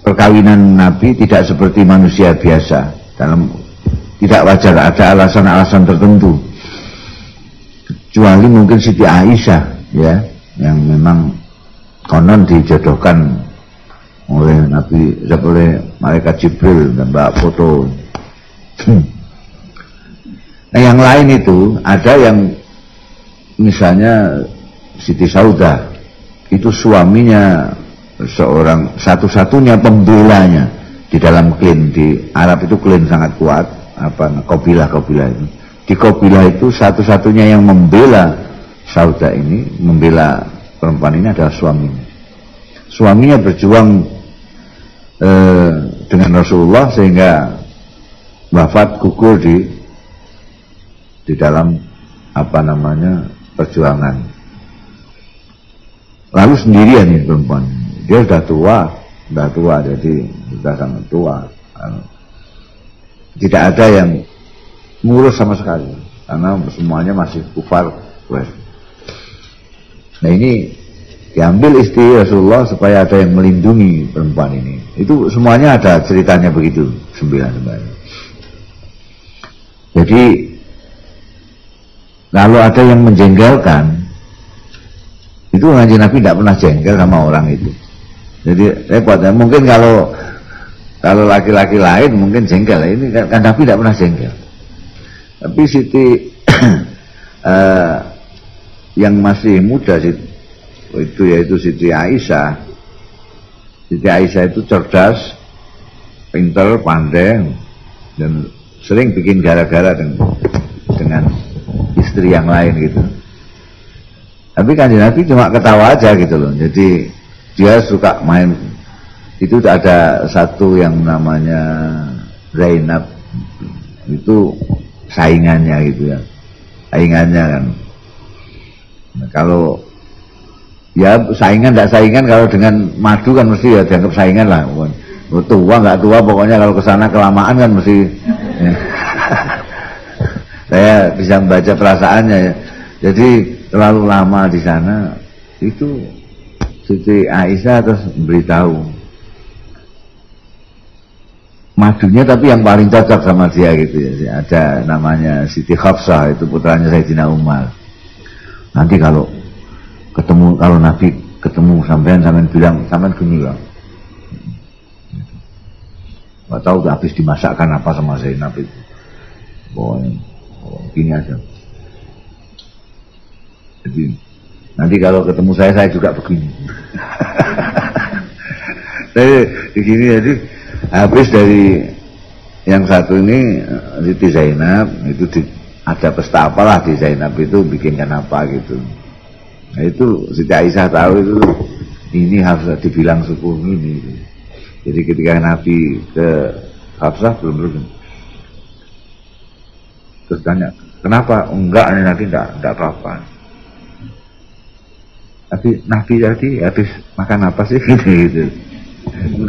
perkawinan Nabi tidak seperti manusia biasa, dalam tidak wajar, ada alasan-alasan tertentu, kecuali mungkin Siti Aisyah ya, yang memang konon dijodohkan oleh Nabi, oleh malaikat Jibril dan bawa foto. Nah yang lain itu ada yang misalnya Siti Saudah itu suaminya seorang satu-satunya pembelanya di dalam klan. Di Arab itu klan sangat kuat, kabilah itu. Di kabilah itu satu-satunya yang membela Saudah ini, membela perempuan ini adalah suaminya. Suaminya berjuang dengan Rasulullah sehingga wafat gugur di dalam perjuangan. Lalu sendirian ini perempuan, dia sudah tua, jadi sudah sangat tua. Tidak ada yang ngurus sama sekali, karena semuanya masih kufar. Nah ini diambil istri Rasulullah supaya ada yang melindungi perempuan ini. Itu semuanya ada ceritanya begitu, 9 sebenarnya. Jadi kalau ada yang menjengkelkan, itu Kanjeng Nabi tidak pernah jengkel sama orang itu. Jadi repot ya. Mungkin kalau laki-laki lain mungkin jengkel, ini kan Nabi tidak pernah jengkel. Tapi Siti yang masih muda itu yaitu Siti Aisyah. Siti Aisyah itu cerdas, pintar, pandai, dan sering bikin gara-gara dengan istri yang lain gitu. Tapi Kanjeng Nabi cuma ketawa aja gitu loh. Jadi dia suka main. Itu ada satu yang namanya Zainab, itu saingannya gitu ya, saingannya kan. Nah, kalau ya saingan tidak saingan, kalau dengan madu kan mesti ya dianggap saingan lah. Tua nggak tua, pokoknya kalau kesana kelamaan kan mesti ya. Saya bisa membaca perasaannya ya. Jadi terlalu lama di sana, itu Siti Aisyah terus beritahu madunya, tapi yang paling cocok sama dia gitu ya. Ada namanya Siti Hafsah, itu putranya Sayyidina Umar. Nanti kalau Nabi ketemu sampean bilang, sampean gini ya, nggak tahu habis dimasakkan apa sama Zainab itu, pokoknya gini aja. Jadi nanti kalau ketemu saya juga begini. Saya begini, jadi habis dari yang satu ini Siti Zainab itu ada pesta apalah di Zainab itu, bikinkan apa gitu. Nah itu Siti Aisyah tahu itu, ini harus dibilang suku ini. Jadi ketika Nabi ke Hafsah belum terus tanya, kenapa? Enggak, Nabi enggak apa-apa. Tapi Nabi tadi habis makan apa sih gitu.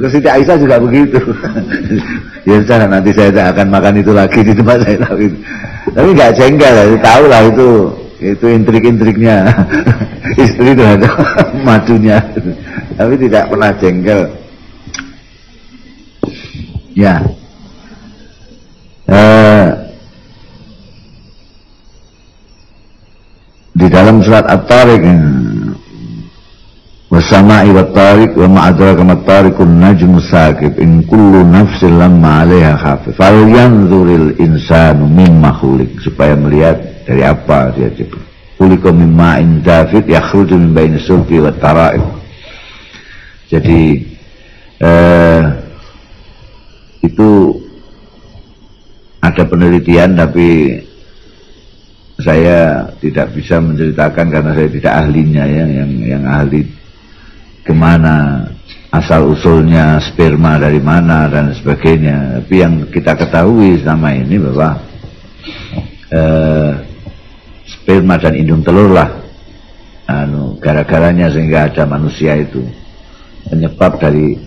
Siti Aisyah juga begitu. Ya sudah, nanti saya akan makan itu lagi di tempat saya tahu itu. Tapi nggak jengkel, ya. Tahu lah itu intrik-intriknya istri itu ada madunya. Tapi tidak pernah jengkel. Ya. Di dalam surat At-Tariq, wasama'i wat-tariq wa ma'adraka mat-tariqun najmu saqib in kullu nafsin lamma 'alaiha hafiz falyanzuril insanu mimma khuliq, supaya melihat dari apa dia diciptakan. Khuliqa mimma in dafid yakhruju min baini sulbi wat tara'ib. Jadi itu ada penelitian, tapi saya tidak bisa menceritakan karena saya tidak ahlinya ya. Yang ahli kemana asal usulnya sperma dari mana dan sebagainya. Tapi yang kita ketahui selama ini bahwa sperma dan indung telur lah gara-garanya sehingga ada manusia itu, penyebab dari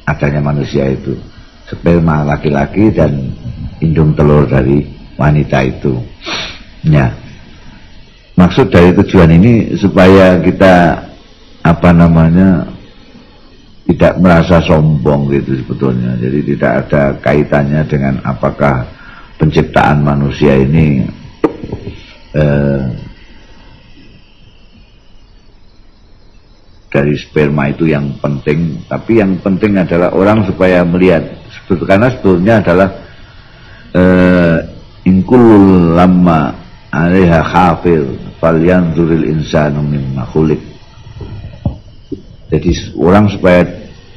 adanya manusia itu. sperma laki-laki dan indung telur dari wanita itu. Ya, maksud dari tujuan ini supaya kita tidak merasa sombong gitu sebetulnya. Jadi tidak ada kaitannya dengan apakah penciptaan manusia ini dari sperma itu yang penting, tapi yang penting adalah orang supaya melihat, karena sebetulnya adalah inkulul lamma 'alaiha hafil falyanzuril insanu mimma khuliq. Jadi orang supaya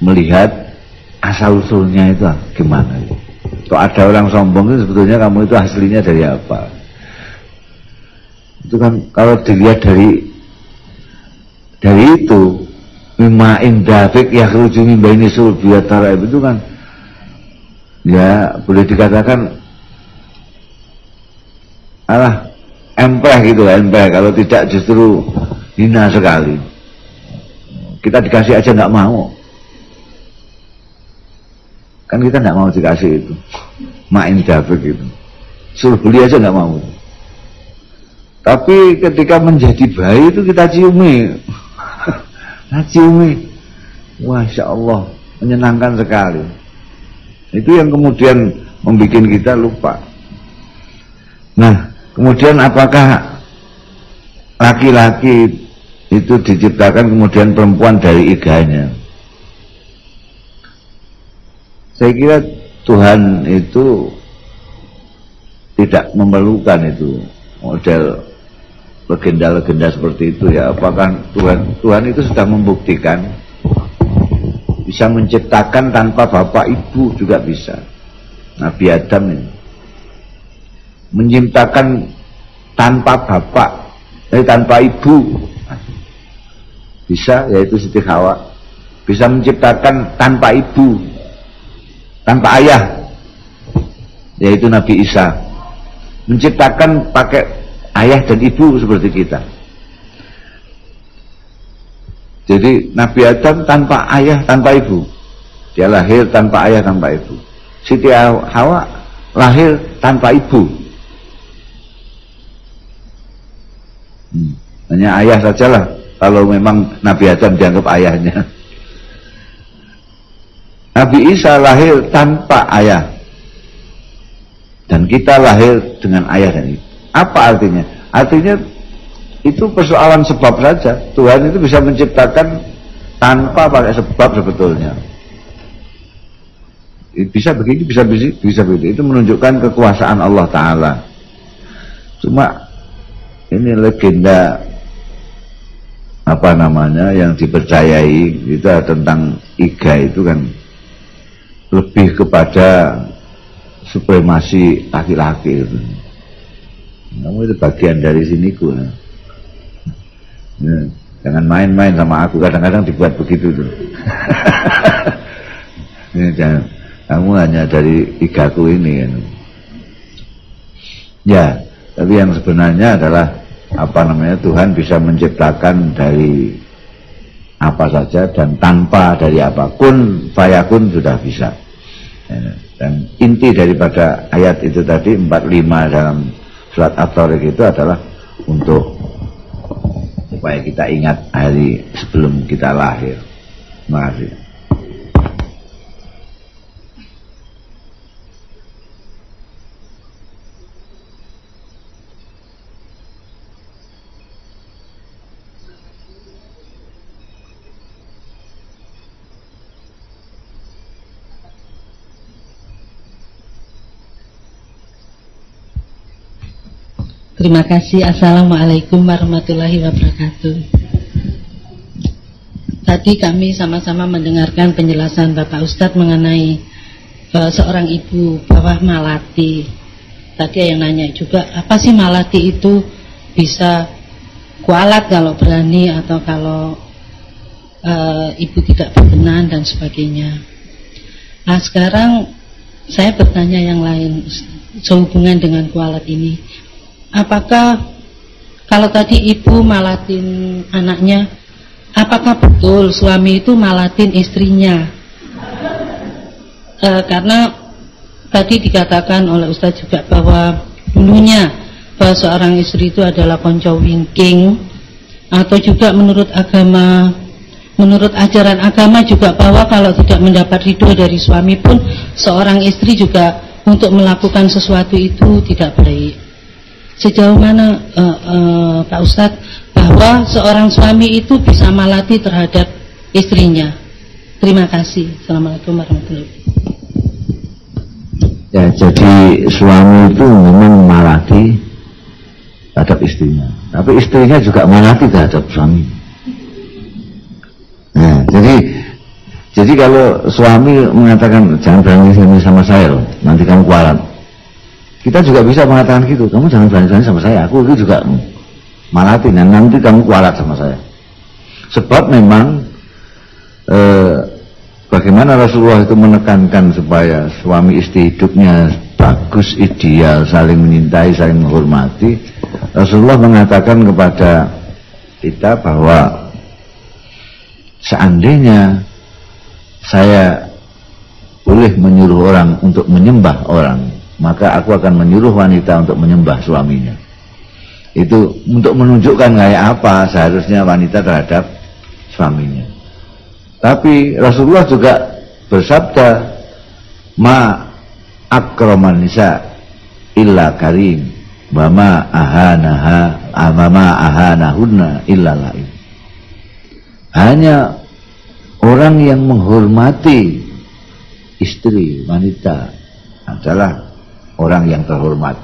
melihat asal usulnya itu gimana. Kalau ada orang sombong itu sebetulnya kamu itu aslinya dari apa? Itu kan kalau dilihat dari itu mimma indafik yakhruju min baini sulbi wa tara'ib, itu kan ya boleh dikatakan empeh gitu, empeh. Kalau tidak justru hina sekali. Kita dikasih aja nggak mau, kan kita nggak mau dikasih itu ma'in dafik itu, suruh beli aja nggak mau. Tapi ketika menjadi bayi itu kita ciumi Masya Allah, menyenangkan sekali. Itu yang kemudian membuat kita lupa. Nah, kemudian apakah laki-laki itu diciptakan kemudian perempuan dari iganya? Saya kira Tuhan itu tidak memerlukan itu model legenda-legenda seperti itu ya. Apakah Tuhan itu sudah membuktikan bisa menciptakan tanpa bapak ibu juga bisa. Nabi Adam ini menciptakan tanpa bapak, tanpa ibu bisa, yaitu Siti Hawa. Bisa menciptakan tanpa ibu, tanpa ayah, yaitu Nabi Isa. Menciptakan pakai ayah dan ibu seperti kita. Jadi Nabi Adam tanpa ayah, tanpa ibu. Dia lahir tanpa ayah, tanpa ibu. Siti Hawa lahir tanpa ibu. Hanya ayah sajalah kalau memang Nabi Adam dianggap ayahnya. Nabi Isa lahir tanpa ayah, dan kita lahir dengan ayah dan ibu. Apa artinya? Artinya itu persoalan sebab saja. Tuhan itu bisa menciptakan tanpa pakai sebab sebetulnya. Bisa begini, bisa begitu. Itu menunjukkan kekuasaan Allah Ta'ala. Cuma ini legenda yang dipercayai itu tentang iga itu kan lebih kepada supremasi laki-laki itu. Kamu itu bagian dari siniku. Ya, jangan main-main sama aku, kadang-kadang dibuat begitu tuh. Jangan, kamu hanya dari igaku ini kan. Ya, tapi yang sebenarnya adalah Tuhan bisa menciptakan dari apa saja dan tanpa dari apapun, fayakun sudah bisa. Ya, dan inti daripada ayat itu tadi 45 dalam surat At-Tariq itu adalah untuk supaya kita ingat hari sebelum kita lahir. Terima kasih. Terima kasih. Assalamualaikum warahmatullahi wabarakatuh. Tadi kami sama-sama mendengarkan penjelasan Bapak Ustadz mengenai seorang ibu bawah malati. Tadi yang nanya juga, apa sih malati itu? Bisa kualat kalau berani atau kalau ibu tidak berkenan dan sebagainya. Nah sekarang saya bertanya yang lain sehubungan dengan kualat ini. Apakah kalau tadi ibu malatin anaknya, apakah betul suami itu malatin istrinya? karena tadi dikatakan oleh Ustadz juga bahwa dulunya bahwa seorang istri itu adalah konco wingking, atau juga menurut agama, menurut ajaran agama juga bahwa kalau tidak mendapat ridho dari suami pun seorang istri juga untuk melakukan sesuatu itu tidak baik. Sejauh mana Pak Ustadz bahwa seorang suami itu bisa malati terhadap istrinya? Terima kasih. Assalamualaikum warahmatullahi wabarakatuh. Ya, jadi suami itu memang malati terhadap istrinya, tapi istrinya juga malati terhadap suami. Nah, jadi kalau suami mengatakan jangan berani sama saya loh, nanti kamu kualat, kita juga bisa mengatakan gitu, kamu jangan berani sama saya, aku itu juga malati, nanti kamu kualat sama saya. Sebab memang bagaimana Rasulullah itu menekankan supaya suami istri hidupnya bagus, ideal, saling menyintai, saling menghormati. Rasulullah mengatakan kepada kita bahwa seandainya saya boleh menyuruh orang untuk menyembah orang, maka aku akan menyuruh wanita untuk menyembah suaminya. Itu untuk menunjukkan kayak apa seharusnya wanita terhadap suaminya. Tapi Rasulullah juga bersabda, ma akraman nisa illa karim, wa ma ahanahunna illa lain. Hanya orang yang menghormati istri wanita adalah orang yang terhormat.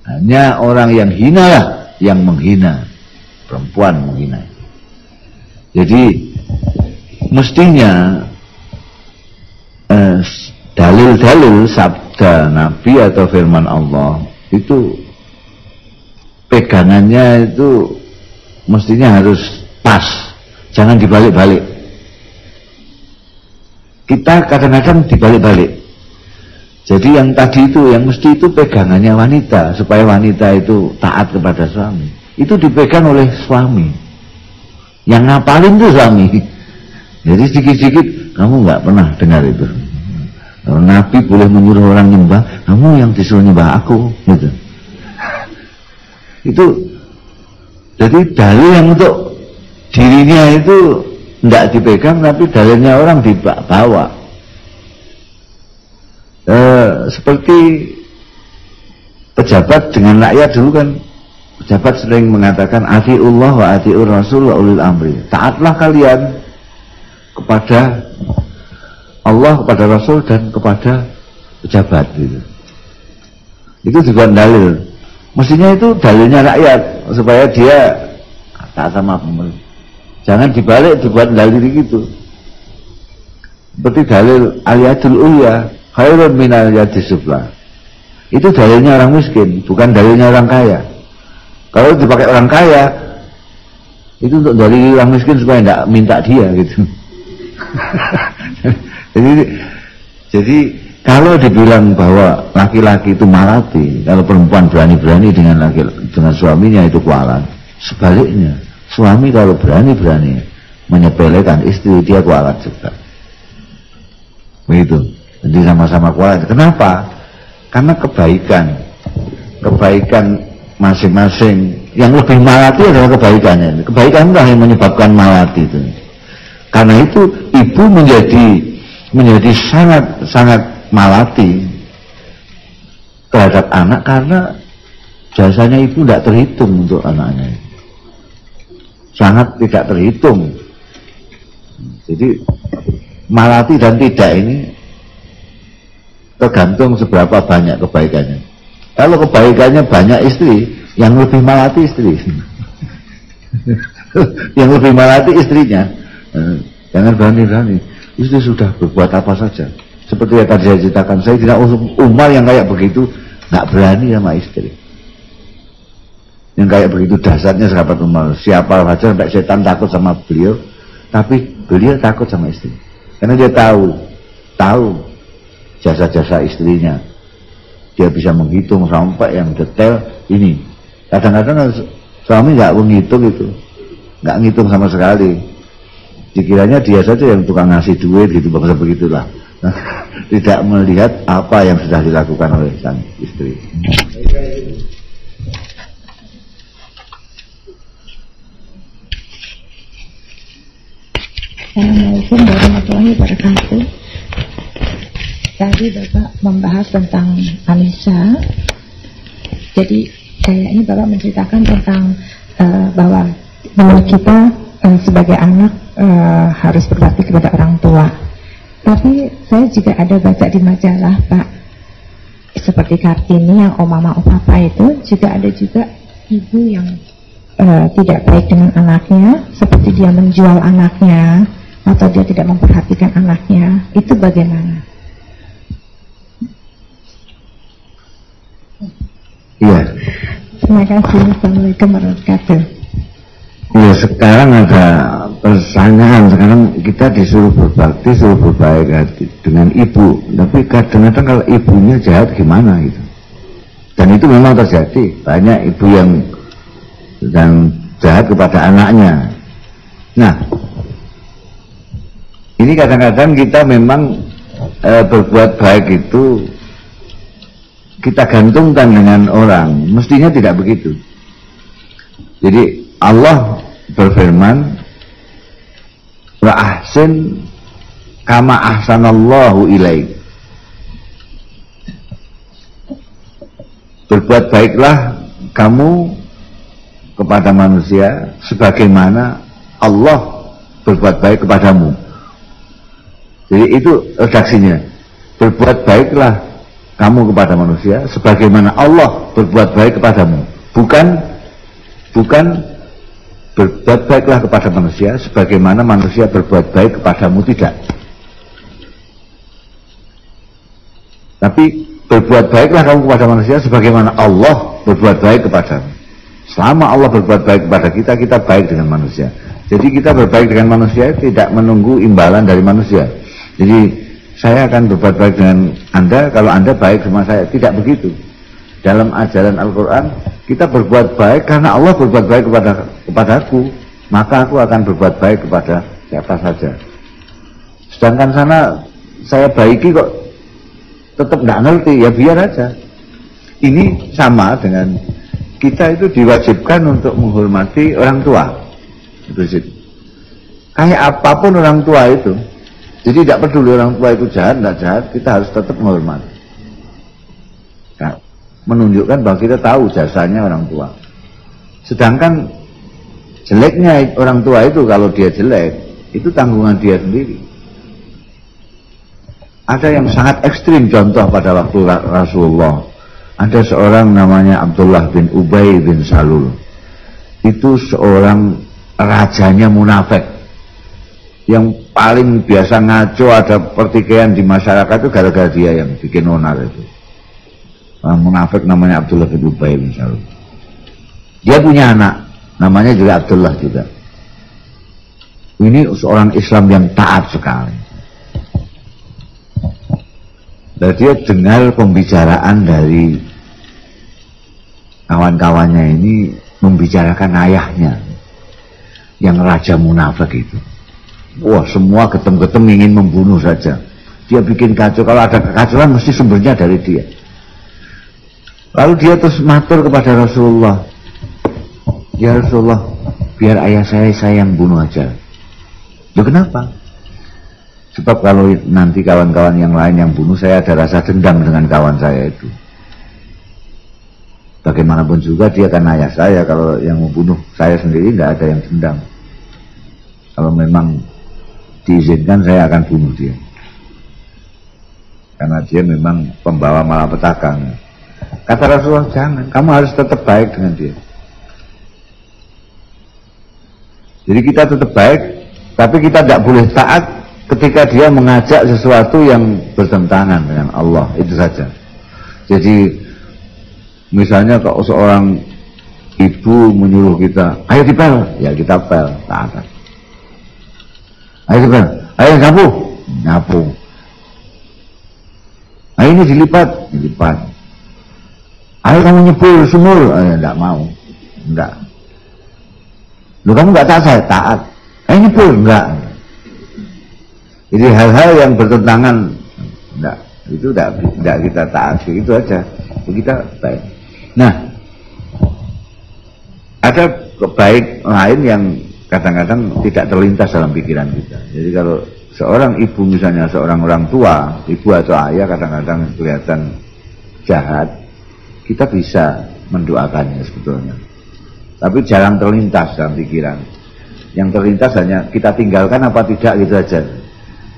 Hanya orang yang hina lah yang menghina, perempuan menghina. Jadi mestinya dalil-dalil sabda Nabi atau firman Allah itu pegangannya itu mestinya harus pas, jangan dibalik-balik. Kita kadang-kadang dibalik-balik. Jadi yang tadi itu, yang mesti itu pegangannya wanita, supaya wanita itu taat kepada suami, itu dipegang oleh suami. Yang ngapalin itu suami. Jadi sedikit-sedikit, kamu nggak pernah dengar itu. Kalau Nabi boleh menyuruh orang nyembah, kamu yang disuruh nyembah aku, gitu. Itu jadi dalil yang untuk dirinya itu tidak dipegang, tapi dalilnya orang dibawa. Seperti pejabat dengan rakyat dulu kan, pejabat sering mengatakan atiullah wa atiur rasul wa ulil amri, taatlah kalian kepada Allah, kepada Rasul, dan kepada pejabat, gitu. Itu juga dalil. Mestinya itu dalilnya rakyat supaya dia taat sama pemerintah. Jangan dibalik dibuat dalil gitu. Seperti dalil al-yadul ulya khairun minal yadis sufla. Itu dalilnya orang miskin, bukan dalilnya orang kaya. Kalau dipakai orang kaya, itu untuk dalil orang miskin supaya tidak minta dia, gitu. Jadi kalau dibilang bahwa laki-laki itu malati, kalau perempuan berani-berani dengan suaminya itu kualat. Sebaliknya, suami kalau berani-berani menyepelekan istri, dia kualat juga. Begitu. Jadi sama-sama kualat. Kenapa? Karena kebaikan masing-masing. Yang lebih malati adalah kebaikannya. Kebaikan itu yang menyebabkan malati itu. Karena itu ibu menjadi sangat malati terhadap anak, karena jasanya ibu tidak terhitung untuk anaknya, sangat tidak terhitung. Jadi malati dan tidak ini tergantung seberapa banyak kebaikannya. Kalau kebaikannya banyak istri, yang lebih malati istri. Yang lebih malati istrinya. Jangan berani-berani. Istri sudah berbuat apa saja. Seperti yang tadi saya ceritakan, saya tidak Umar yang kayak begitu, nggak berani sama istri. Yang kayak begitu dasarnya sahabat Umar. Siapa saja sampai setan takut sama beliau, tapi beliau takut sama istri. Karena dia tahu jasa-jasa istrinya. Dia bisa menghitung sampai yang detail ini. Kadang-kadang suami nggak menghitung itu, nggak ngitung sama sekali. Dikiranya dia saja yang tukang ngasih duit gitu, bangsa begitulah. Tidak melihat apa yang sudah dilakukan oleh sang istri. Assalamualaikum warahmatullahi wabarakatuh. Tadi Bapak membahas tentang Anissa. Jadi saya ini Bapak menceritakan tentang bahwa kita sebagai anak harus berbakti kepada orang tua. Tapi saya juga ada baca di majalah Pak, seperti Kartini yang Mama Papa itu juga ada juga ibu yang tidak baik dengan anaknya, seperti dia menjual anaknya atau dia tidak memperhatikan anaknya. Itu bagaimana? Iya. Terima kasih. Assalamualaikum warahmatullahi wabarakatuh. Ya, sekarang ada pertanyaan, sekarang kita disuruh berbakti, suruh berbaik hati dengan ibu, tapi kadang-kadang kalau ibunya jahat gimana gitu. Dan itu memang terjadi, banyak ibu yang sedang jahat kepada anaknya. Nah, ini kadang-kadang kita memang berbuat baik itu kita gantungkan dengan orang, mestinya tidak begitu. Jadi Allah berfirman, wa ahsin kama ahsanallahu ilaik. Berbuat baiklah kamu kepada manusia sebagaimana Allah berbuat baik kepadamu. Jadi itu redaksinya. Berbuat baiklah kamu kepada manusia sebagaimana Allah berbuat baik kepadamu. Bukan berbuat baiklah kepada manusia sebagaimana manusia berbuat baik kepadamu, tidak. Tapi berbuat baiklah kamu kepada manusia sebagaimana Allah berbuat baik kepadamu. Selama Allah berbuat baik kepada kita, kita baik dengan manusia. Jadi kita berbaik dengan manusia tidak menunggu imbalan dari manusia. Jadi saya akan berbuat baik dengan Anda kalau Anda baik sama saya. Tidak begitu. Dalam ajaran Al-Quran, kita berbuat baik karena Allah berbuat baik kepadaku, maka aku akan berbuat baik kepada siapa saja. Sedangkan sana saya baiki kok tetap tidak ngerti, ya biar aja. Ini sama dengan kita itu diwajibkan untuk menghormati orang tua. Itu sih. Kayak apapun orang tua itu. Jadi tidak peduli orang tua itu jahat, tidak jahat, kita harus tetap menghormati. Nah, menunjukkan bahwa kita tahu jasanya orang tua. Sedangkan jeleknya orang tua itu, kalau dia jelek, itu tanggungan dia sendiri. Ada yang sangat ekstrim, contoh pada waktu Rasulullah. Ada seorang namanya Abdullah bin Ubay bin Salul. Itu seorang rajanya munafik, yang paling biasa ngaco, ada pertikaian di masyarakat itu gara-gara dia yang bikin onar itu. Orang munafik namanya Abdullah bin Ubay bin Salul. Dia punya anak, namanya juga Abdullah juga. Ini seorang Islam yang taat sekali. Dan dia dengar pembicaraan dari kawan-kawannya ini, membicarakan ayahnya yang raja munafik itu. Wah, semua getem-getem ingin membunuh saja. Dia bikin kacau, kalau ada kekacauan mesti sumbernya dari dia. Lalu dia terus matur kepada Rasulullah, ya Rasulullah, biar ayah saya yang bunuh aja. Loh, kenapa? Sebab kalau nanti kawan-kawan yang lain yang bunuh, saya ada rasa dendam dengan kawan saya itu. Bagaimanapun juga dia kan ayah saya, kalau yang membunuh saya sendiri nggak ada yang dendam. Kalau memang diizinkan, saya akan bunuh dia. Karena dia memang pembawa malapetaka. Kata Rasulullah, jangan, kamu harus tetap baik dengan dia. Jadi kita tetap baik, tapi kita tidak boleh taat ketika dia mengajak sesuatu yang bertentangan dengan Allah, itu saja. Jadi misalnya kalau seorang ibu menyuruh kita, ayo dipel, ya kita pel, taat. Ayo dipel, ayo nyapu. Ayo ini dilipat. Ayo kamu nyebur sumur, enggak mau, enggak. Lu kamu enggak taat, saya taat. Ayo nyebur, enggak. Jadi hal-hal yang bertentangan itu tidak kita taati, itu aja. Kita baik. Nah, ada baik lain yang kadang-kadang tidak terlintas dalam pikiran kita. Jadi kalau seorang ibu, misalnya seorang orang tua, ibu atau ayah kadang-kadang kelihatan jahat, kita bisa mendoakannya sebetulnya, tapi jarang terlintas dalam pikiran. Yang terlintas hanya kita tinggalkan apa tidak, gitu aja.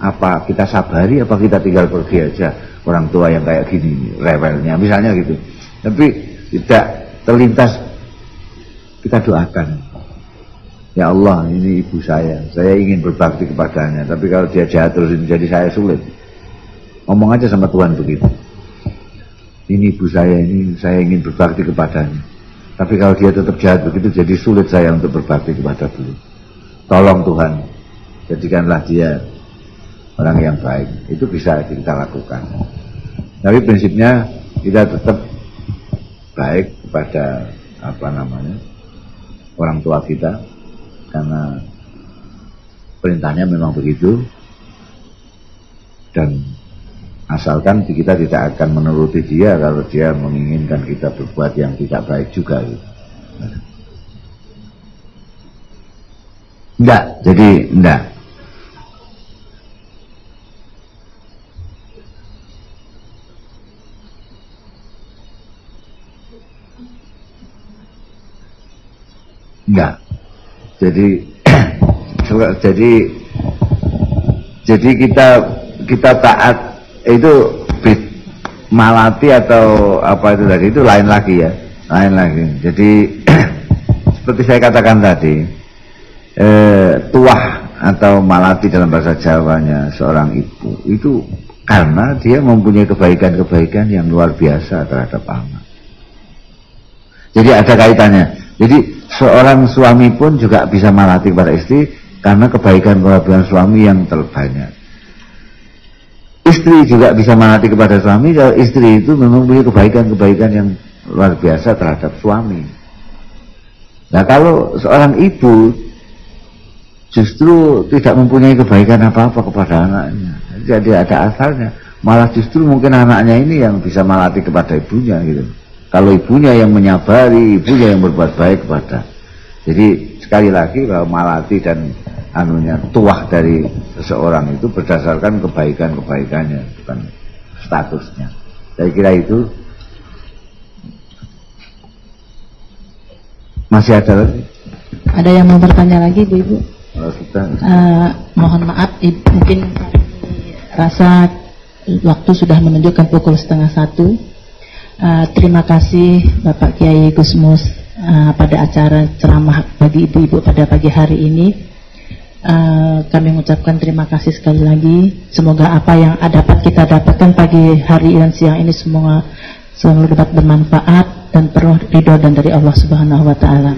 Apa kita sabari, apa kita tinggal pergi aja, orang tua yang kayak gini rewelnya misalnya gitu. Tapi tidak terlintas, kita doakan, ya Allah, ini ibu saya ingin berbakti kepadanya, tapi kalau dia jahat terus ini jadi saya sulit. Ngomong aja sama Tuhan begitu, ini ibu saya, ini saya ingin berbakti kepadanya, tapi kalau dia tetap jahat begitu jadi sulit saya untuk berbakti kepada beliau. Tolong Tuhan, jadikanlah dia orang yang baik. Itu bisa kita lakukan, tapi prinsipnya kita tetap baik kepada orang tua kita, karena perintahnya memang begitu, dan asalkan kita tidak akan menuruti dia kalau dia menginginkan kita berbuat yang tidak baik juga gitu. Enggak. Jadi kita taat itu malati atau apa itu tadi, itu lain lagi ya, lain lagi. Jadi seperti saya katakan tadi, tuah atau malati dalam bahasa Jawanya seorang ibu itu karena dia mempunyai kebaikan-kebaikan yang luar biasa terhadap anak. Jadi ada kaitannya. Jadi seorang suami pun juga bisa malati kepada istri karena kebaikan-kebaikan suami yang terbanyak. Istri juga bisa malati kepada suami kalau istri itu memang punya kebaikan-kebaikan yang luar biasa terhadap suami. Nah, kalau seorang ibu justru tidak mempunyai kebaikan apa-apa kepada anaknya, jadi ada asalnya, malah justru mungkin anaknya ini yang bisa malati kepada ibunya gitu. Kalau ibunya yang menyabari, ibunya yang berbuat baik kepada. Jadi sekali lagi bahwa malati dan tuah dari seseorang itu berdasarkan kebaikan-kebaikannya, bukan statusnya. Saya kira itu. Masih ada lagi? Ada yang mau bertanya lagi, Bu? Mohon maaf, mungkin rasa waktu sudah menunjukkan pukul 12:30. Terima kasih Bapak Kiai Gusmus pada acara ceramah bagi ibu-ibu pada pagi hari ini. Kami mengucapkan terima kasih sekali lagi. Semoga apa yang dapat kita dapatkan pagi hari dan siang ini semua dapat bermanfaat dan penuh ridho dan dari Allah Subhanahu wa Ta'ala.